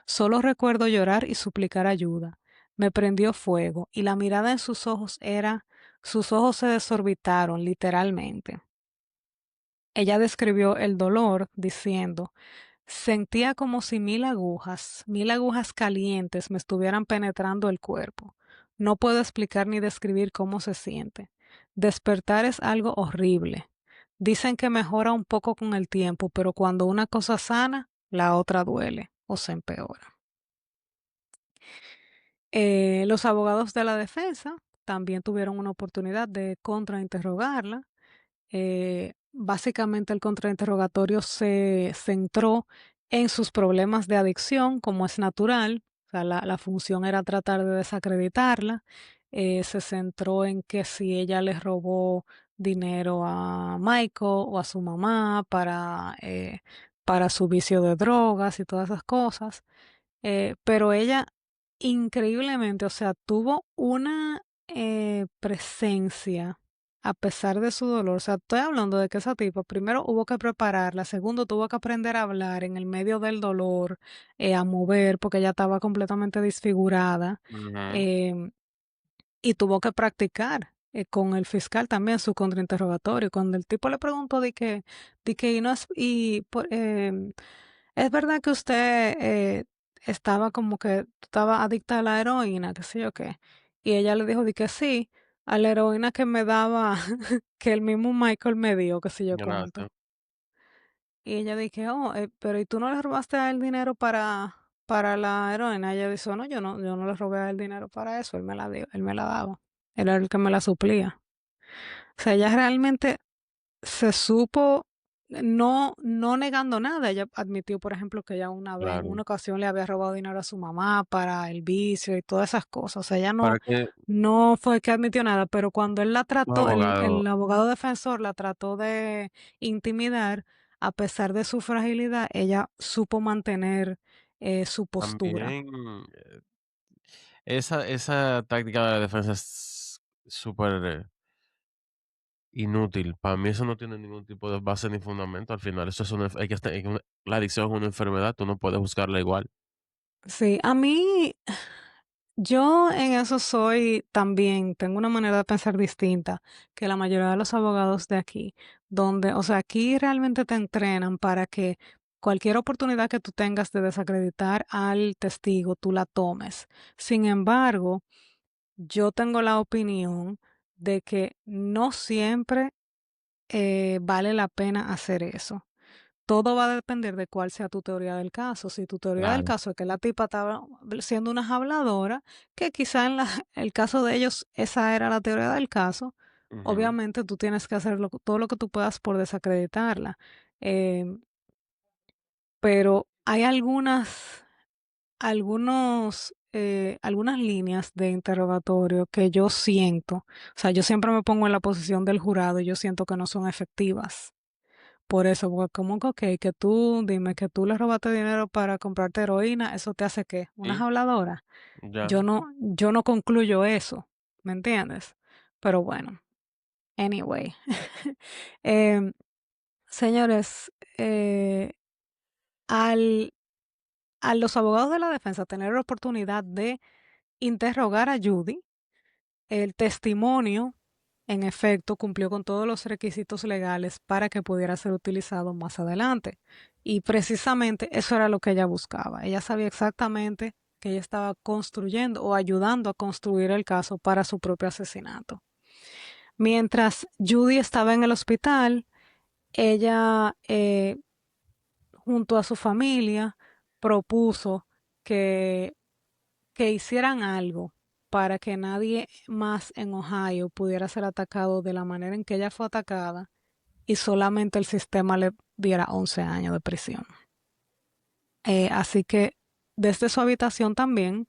Solo recuerdo llorar y suplicar ayuda. Me prendió fuego y la mirada en sus ojos se desorbitaron literalmente. Ella describió el dolor diciendo, sentía como si 1000 agujas calientes me estuvieran penetrando el cuerpo. No puedo explicar ni describir cómo se siente. Despertar es algo horrible. Dicen que mejora un poco con el tiempo, pero cuando una cosa sana, la otra duele o se empeora. Los abogados de la defensa también tuvieron una oportunidad de contrainterrogarla. Básicamente el contrainterrogatorio se centró en sus problemas de adicción, como es natural. O sea, la función era tratar de desacreditarla. Se centró en que si ella le robó dinero a Michael o a su mamá para su vicio de drogas y todas esas cosas. Pero ella, increíblemente, o sea, tuvo una presencia a pesar de su dolor. O sea, estoy hablando de que esa tipa primero hubo que prepararla, segundo tuvo que aprender a hablar en el medio del dolor, a mover, porque ella estaba completamente desfigurada. Ujú. em, y tuvo que practicar con el fiscal también su contrainterrogatorio. Cuando el tipo le preguntó y no es, es verdad que usted estaba como que estaba adicta a la heroína, qué sé yo qué. Y ella le dijo de que sí, a la heroína que me daba, que el mismo Michael me dio, qué sé yo cuánto. Gracias. Y ella dije, oh, pero ¿y tú no le robaste a él dinero para la heroína? Ella dice, no, yo no le robé a él dinero para eso, él me la dio, él me la daba. Él era el que me la suplía. O sea, ella realmente se supo, no negando nada. Ella admitió, por ejemplo, que ella una vez, en Claro. una ocasión, le había robado dinero a su mamá para el vicio y todas esas cosas. O sea, ella Para que no fue que admitió nada, pero cuando él la un trató, abogado el abogado defensor la trató de intimidar, a pesar de su fragilidad, ella supo mantener su postura. también, esa táctica de la defensa es súper inútil. Para mí eso no tiene ningún tipo de base ni fundamento. Al final, eso es una hay que estar la adicción es una enfermedad, tú no puedes buscarla igual. Sí, a mí, yo en eso soy también, tengo una manera de pensar distinta que la mayoría de los abogados de aquí, donde, o sea, aquí realmente te entrenan para que cualquier oportunidad que tú tengas de desacreditar al testigo, tú la tomes. Sin embargo, yo tengo la opinión de que no siempre vale la pena hacer eso. todo va a depender de cuál sea tu teoría del caso. Si tu teoría del Claro. caso es que la tipa estaba siendo una habladora, que quizá en el caso de ellos esa era la teoría del caso, Ujú. obviamente tú tienes que hacer todo lo que tú puedas por desacreditarla. Em, pero hay algunas líneas de interrogatorio que yo siento, o sea, yo siempre me pongo en la posición del jurado y yo siento que no son efectivas. Por eso, porque como que, ok, que tú dime que tú le robaste dinero para comprarte heroína, ¿eso te hace qué? ¿Una Sí, habladora? ya. Yo no concluyo eso, ¿me entiendes? Pero bueno, anyway. Em, señores, al, a los abogados de la defensa tener la oportunidad de interrogar a Judy, el testimonio, en efecto, cumplió con todos los requisitos legales para que pudiera ser utilizado más adelante. Y precisamente eso era lo que ella buscaba. Ella sabía exactamente que ella estaba construyendo o ayudando a construir el caso para su propio asesinato. Mientras Judy estaba en el hospital, ella, junto a su familia, propuso que hicieran algo para que nadie más en Ohio pudiera ser atacado de la manera en que ella fue atacada y solamente el sistema le diera 11 años de prisión. Así que desde su habitación también,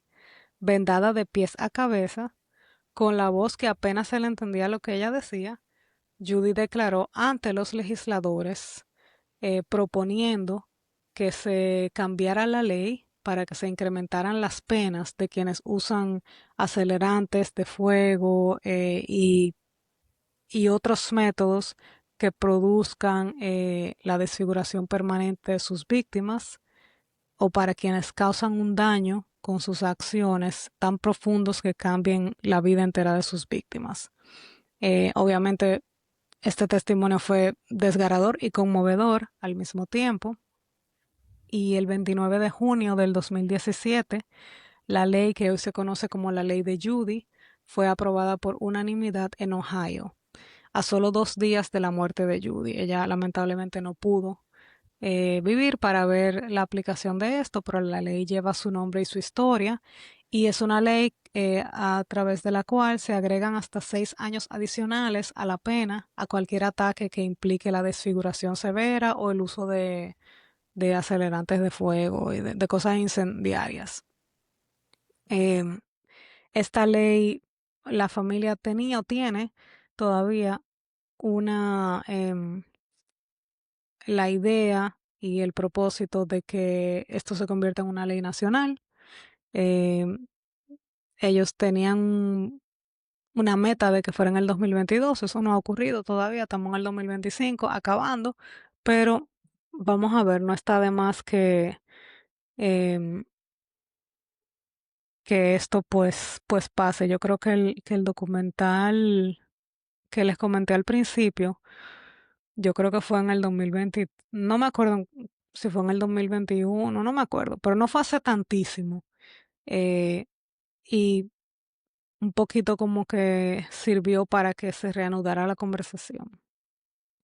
vendada de pies a cabeza, con la voz que apenas se le entendía lo que ella decía, Judy declaró ante los legisladores proponiendo que se cambiara la ley para que se incrementaran las penas de quienes usan acelerantes de fuego y otros métodos que produzcan la desfiguración permanente de sus víctimas o para quienes causan un daño con sus acciones tan profundos que cambien la vida entera de sus víctimas. Obviamente, este testimonio fue desgarrador y conmovedor al mismo tiempo y el 29 de junio del 2017, la ley que hoy se conoce como la ley de Judy fue aprobada por unanimidad en Ohio, a solo 2 días de la muerte de Judy. Ella lamentablemente no pudo vivir para ver la aplicación de esto, pero la ley lleva su nombre y su historia y es una ley a través de la cual se agregan hasta 6 años adicionales a la pena a cualquier ataque que implique la desfiguración severa o el uso de acelerantes de fuego y de cosas incendiarias. Em, esta ley, la familia tenía o tiene todavía la idea y el propósito de que esto se convierta en una ley nacional. Em, ellos tenían una meta de que fuera en el 2022, eso no ha ocurrido todavía, estamos en el 2025, acabando, pero vamos a ver, no está de más em, que esto pues pase. Yo creo que el documental que les comenté al principio, yo creo que fue en el 2020, no me acuerdo si fue en el 2021, no me acuerdo, pero no fue hace tantísimo. eh, y un poquito como que sirvió para que se reanudara la conversación.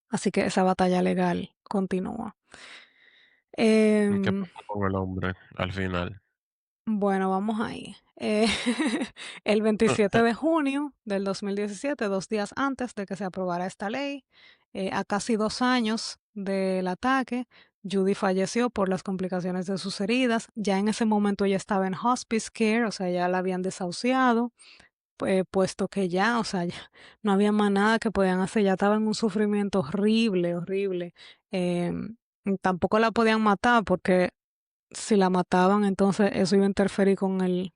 Así que esa batalla legal continúa. ¿Y qué Em, pasó con el hombre al final? Bueno, vamos ahí. El 27 de junio del 2017, 2 días antes de que se aprobara esta ley, a casi 2 años del ataque, Judy falleció por las complicaciones de sus heridas. Ya en ese momento ella estaba en hospice care, o sea, ya la habían desahuciado, puesto que ya, o sea, ya no había más nada que podían hacer, ya estaba en un sufrimiento horrible, horrible. Tampoco la podían matar porque si la mataban, entonces eso iba a interferir con el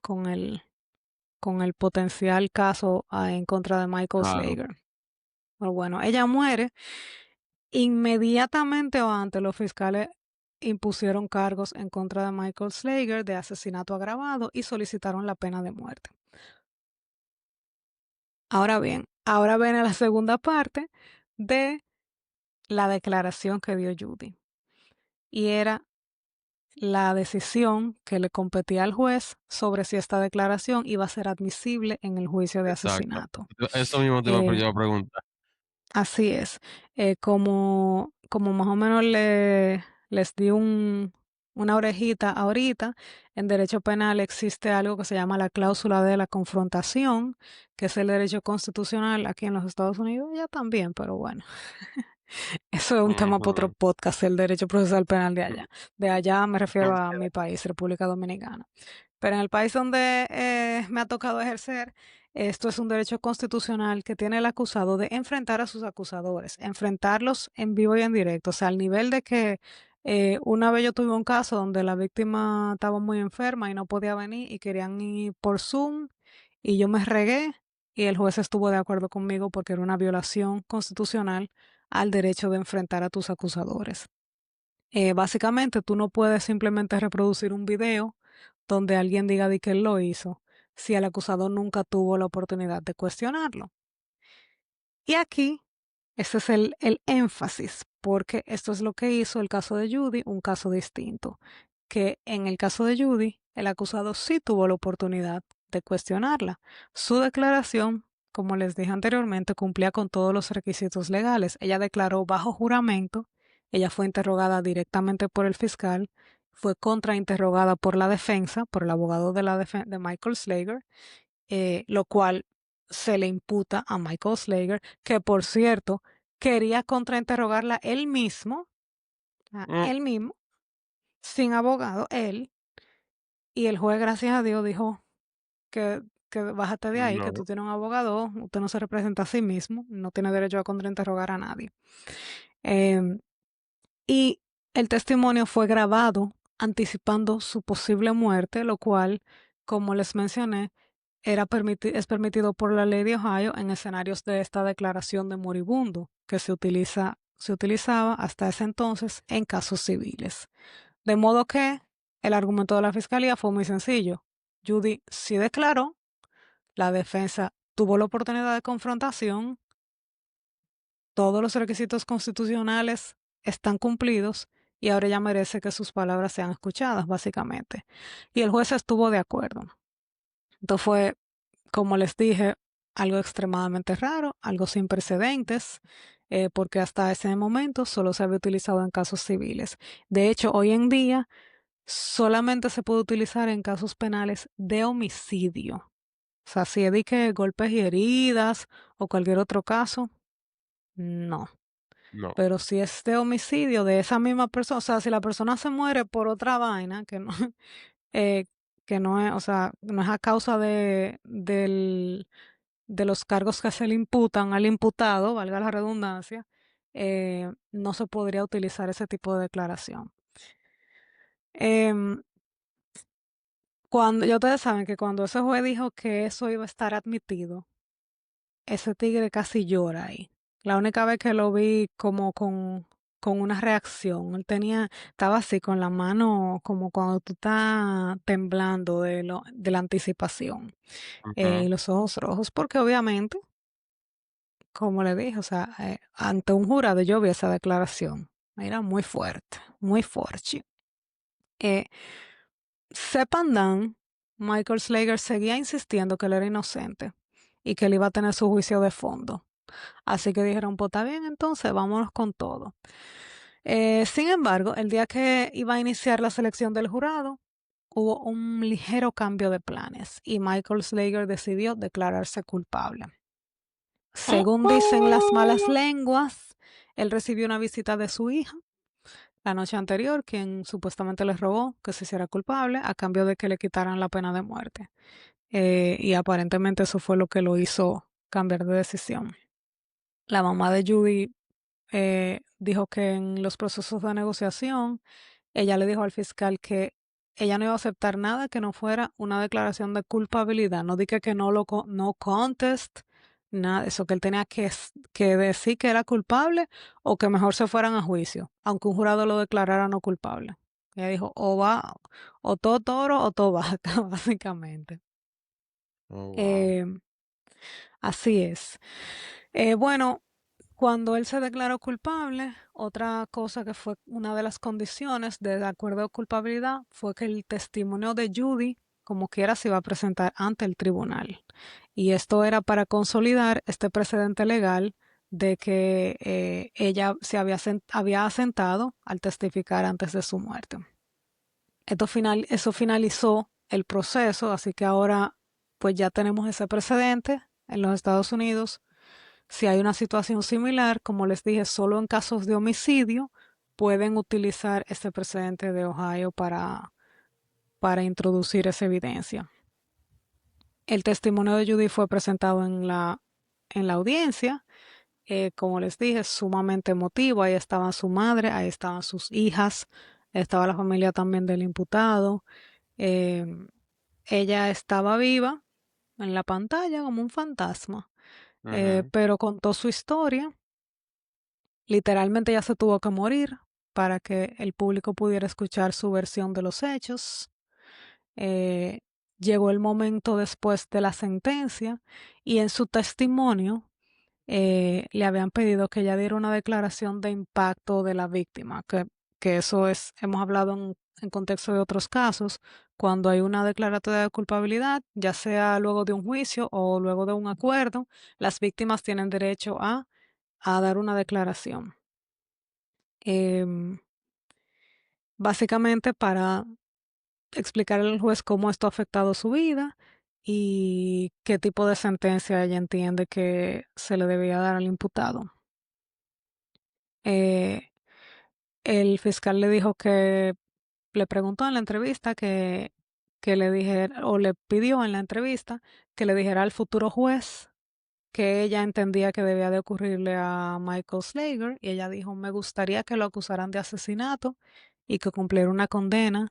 potencial caso en contra de Michael Claro, Slager. Pero bueno, ella muere. Inmediatamente o antes, los fiscales impusieron cargos en contra de Michael Slager de asesinato agravado y solicitaron la pena de muerte. Ahora bien, ahora viene la segunda parte de la declaración que dio Judy. Y era la decisión que le competía al juez sobre si esta declaración iba a ser admisible en el juicio de exacto. asesinato. Eso mismo te iba Eh, yo a preguntar. Así es. Como como más o menos les di una orejita ahorita, en derecho penal existe algo que se llama la cláusula de la confrontación, que es el derecho constitucional aquí en los Estados Unidos, ya también, pero bueno, eso es un tema para otro Ujú, podcast, el derecho procesal penal de ujú, allá. De allá me refiero a mi entiendo. país, República Dominicana. Pero en el país donde me ha tocado ejercer, esto es un derecho constitucional que tiene el acusado de enfrentar a sus acusadores, enfrentarlos en vivo y en directo, o sea, al nivel de que una vez yo tuve un caso donde la víctima estaba muy enferma y no podía venir y querían ir por Zoom y yo me regué y el juez estuvo de acuerdo conmigo porque era una violación constitucional al derecho de enfrentar a tus acusadores. Básicamente, tú no puedes simplemente reproducir un video donde alguien diga de que él lo hizo si el acusador nunca tuvo la oportunidad de cuestionarlo. Y aquí, este es el énfasis, porque esto es lo que hizo el caso de Judy, un caso distinto, que en el caso de Judy, el acusado sí tuvo la oportunidad de cuestionarla. Su declaración, como les dije anteriormente, cumplía con todos los requisitos legales. Ella declaró bajo juramento, ella fue interrogada directamente por el fiscal, fue contrainterrogada por la defensa, por el abogado de Michael Slager, lo cual se le imputa a Michael Slager, que por cierto quería contrainterrogarla Mm, él mismo, sin abogado, él, y el juez, gracias a Dios, dijo que, que bájate de ahí, que no, tú tienes un abogado, usted no se representa a sí mismo, no tiene derecho a contrainterrogar a nadie. Em, y el testimonio fue grabado anticipando su posible muerte, lo cual, como les mencioné, es permitido por la ley de Ohio en escenarios de esta declaración de moribundo que se utilizaba hasta ese entonces en casos civiles. De modo que el argumento de la fiscalía fue muy sencillo. Judy sí declaró, la defensa tuvo la oportunidad de confrontación, todos los requisitos constitucionales están cumplidos y ahora ella merece que sus palabras sean escuchadas, básicamente. Y el juez estuvo de acuerdo. Entonces fue, como les dije, algo extremadamente raro, algo sin precedentes, porque hasta ese momento solo se había utilizado en casos civiles. De hecho, hoy en día solamente se puede utilizar en casos penales de homicidio. O sea, si es de que golpes y heridas o cualquier otro caso, no. no. Pero si es de homicidio de esa misma persona, o sea, si la persona se muere por otra vaina eh, que no es, o sea, no es a causa de los cargos que se le imputan al imputado, valga la redundancia, no se podría utilizar ese tipo de declaración. Em, ya ustedes saben que cuando ese juez dijo que eso iba a estar admitido, ese tigre casi llora ahí. La única vez que lo vi como con una reacción, estaba así con la mano como cuando tú estás temblando de la anticipación, y Ujú. los ojos rojos, porque obviamente, como le dije, o sea, ante un jurado yo vi esa declaración, era muy fuerte, muy fuerte. Eh, Sepan Dan, Michael Slager seguía insistiendo que él era inocente y que él iba a tener su juicio de fondo. Así que dijeron, pues está bien, entonces vámonos con todo. Sin embargo, el día que iba a iniciar la selección del jurado, hubo un ligero cambio de planes y Michael Slager decidió declararse culpable. Según dicen las malas lenguas, él recibió una visita de su hija la noche anterior, quien supuestamente le rogó que se hiciera culpable a cambio de que le quitaran la pena de muerte. Y aparentemente eso fue lo que lo hizo cambiar de decisión. La mamá de Judy dijo que en los procesos de negociación, ella le dijo al fiscal que ella no iba a aceptar nada que no fuera una declaración de culpabilidad. No dije que no contest, nada de eso, que él tenía que decir que era culpable o que mejor se fueran a juicio, aunque un jurado lo declarara no culpable. Ella dijo, o todo toro o todo vaca, básicamente. Oh, wow. Eh, Así es. Bueno, cuando él se declaró culpable, otra cosa que fue una de las condiciones del acuerdo de culpabilidad fue que el testimonio de Judy, como quiera, se iba a presentar ante el tribunal. Y esto era para consolidar este precedente legal de que ella había asentado al testificar antes de su muerte. Eso finalizó el proceso, así que ahora pues ya tenemos ese precedente en los Estados Unidos. Si hay una situación similar, como les dije, solo en casos de homicidio pueden utilizar ese precedente de Ohio para introducir esa evidencia. El testimonio de Judy fue presentado en la audiencia. Como les dije, sumamente emotivo. Ahí estaban su madre, ahí estaban sus hijas, estaba la familia también del imputado. Eh, Ella estaba viva en la pantalla como un fantasma, Ujú, pero contó su historia. Literalmente ella se tuvo que morir para que el público pudiera escuchar su versión de los hechos. Eh, Llegó el momento después de la sentencia y en su testimonio le habían pedido que ella diera una declaración de impacto de la víctima, que eso es, hemos hablado en contexto de otros casos, cuando hay una declaratoria de culpabilidad, ya sea luego de un juicio o luego de un acuerdo, las víctimas tienen derecho a dar una declaración. Em, Básicamente para explicarle al juez cómo esto ha afectado su vida y qué tipo de sentencia ella entiende que se le debía dar al imputado. Eh, el fiscal le dijo que le preguntó en la entrevista que le dijera, o le pidió en la entrevista que le dijera al futuro juez que ella entendía que debía de ocurrirle a Michael Slager y ella dijo, me gustaría que lo acusaran de asesinato y que cumpliera una condena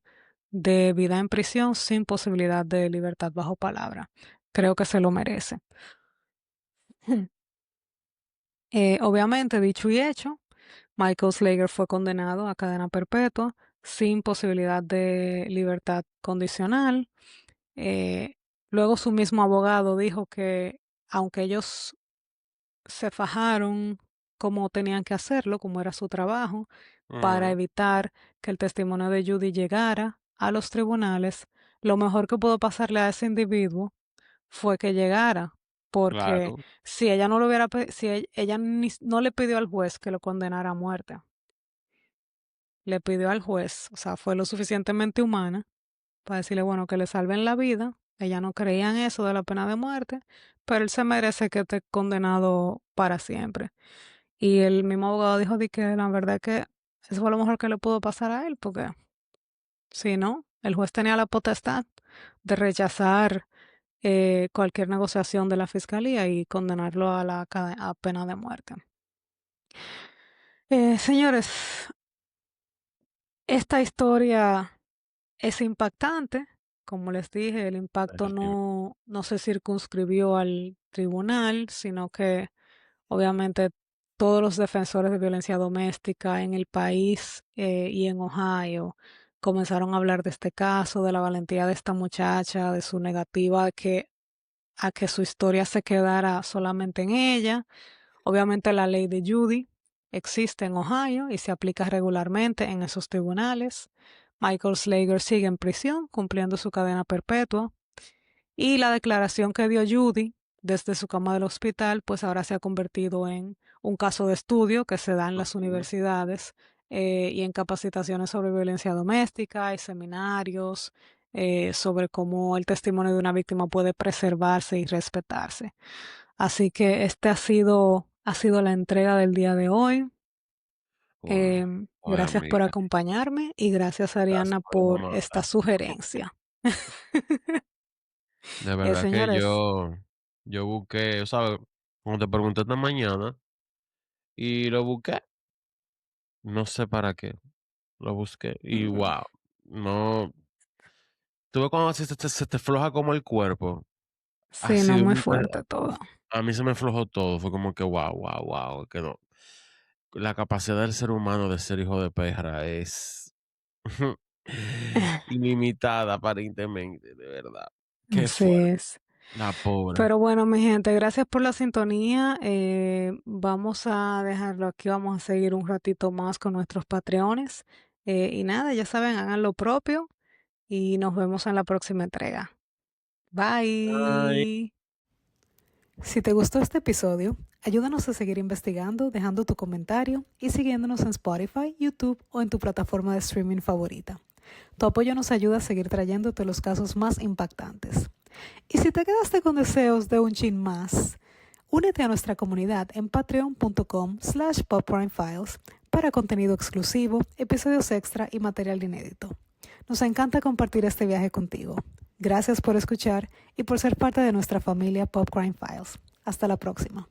de vida en prisión sin posibilidad de libertad bajo palabra. Creo que se lo merece. Obviamente, dicho y hecho, Michael Slager fue condenado a cadena perpetua sin posibilidad de libertad condicional. Eh, Luego su mismo abogado dijo que aunque ellos se fajaron como tenían que hacerlo, como era su trabajo, para ujú, evitar que el testimonio de Judy llegara a los tribunales, lo mejor que pudo pasarle a ese individuo fue que llegara, porque claro. si ella no lo hubiera, si ella no le pidió al juez que lo condenara a muerte, le pidió al juez, o sea, fue lo suficientemente humana para decirle, bueno, que le salven la vida. Ella no creía en eso de la pena de muerte, pero él se merece que esté condenado para siempre. Y el mismo abogado dijo de que la verdad es que eso fue lo mejor que le pudo pasar a él, porque si no, el juez tenía la potestad de rechazar cualquier negociación de la fiscalía y condenarlo a a pena de muerte. Señores, esta historia es impactante. Como les dije, el impacto Definitivo. no se circunscribió al tribunal, sino que obviamente todos los defensores de violencia doméstica en el país y en Ohio comenzaron a hablar de este caso, de la valentía de esta muchacha, de su negativa a que su historia se quedara solamente en ella. Obviamente la ley de Judy existe en Ohio y se aplica regularmente en esos tribunales. Michael Slager sigue en prisión cumpliendo su cadena perpetua y la declaración que dio Judy desde su cama del hospital pues ahora se ha convertido en un caso de estudio que se da en las Ujú. universidades y en capacitaciones sobre violencia doméstica y seminarios sobre cómo el testimonio de una víctima puede preservarse y respetarse. Así que ha sido la entrega del día de hoy. Wow. Oye, Gracias por amiga, acompañarme y gracias gracias Ariana por por llamarme, esta gracias por sugerencia. de verdad que Señores, yo busqué, ¿sabes? Como te pregunté esta mañana, y lo busqué, no sé para qué, lo busqué y mm, wow, no, tú ves cuando se te floja como el cuerpo, sí, no así muy ahorita fuerte todo. a mí se me flojó todo, fue como que wow, que no. La capacidad del ser humano de ser hijo de perra es ilimitada aparentemente, de verdad. Qué Así fuerte, es. la pobre. Pero bueno, mi gente, gracias por la sintonía. Vamos a dejarlo aquí, vamos a seguir un ratito más con nuestros patreones. Y nada, ya saben, hagan lo propio y nos vemos en la próxima entrega. Ay. Bye. Si te gustó este episodio, ayúdanos a seguir investigando dejando tu comentario y siguiéndonos en Spotify, YouTube o en tu plataforma de streaming favorita. Tu apoyo nos ayuda a seguir trayéndote los casos más impactantes. Y si te quedaste con deseos de un chin más, únete a nuestra comunidad en patreon.com/popcornfiles para contenido exclusivo, episodios extra y material inédito. Nos encanta compartir este viaje contigo. Gracias por escuchar y por ser parte de nuestra familia Popcorn Files. Hasta la próxima.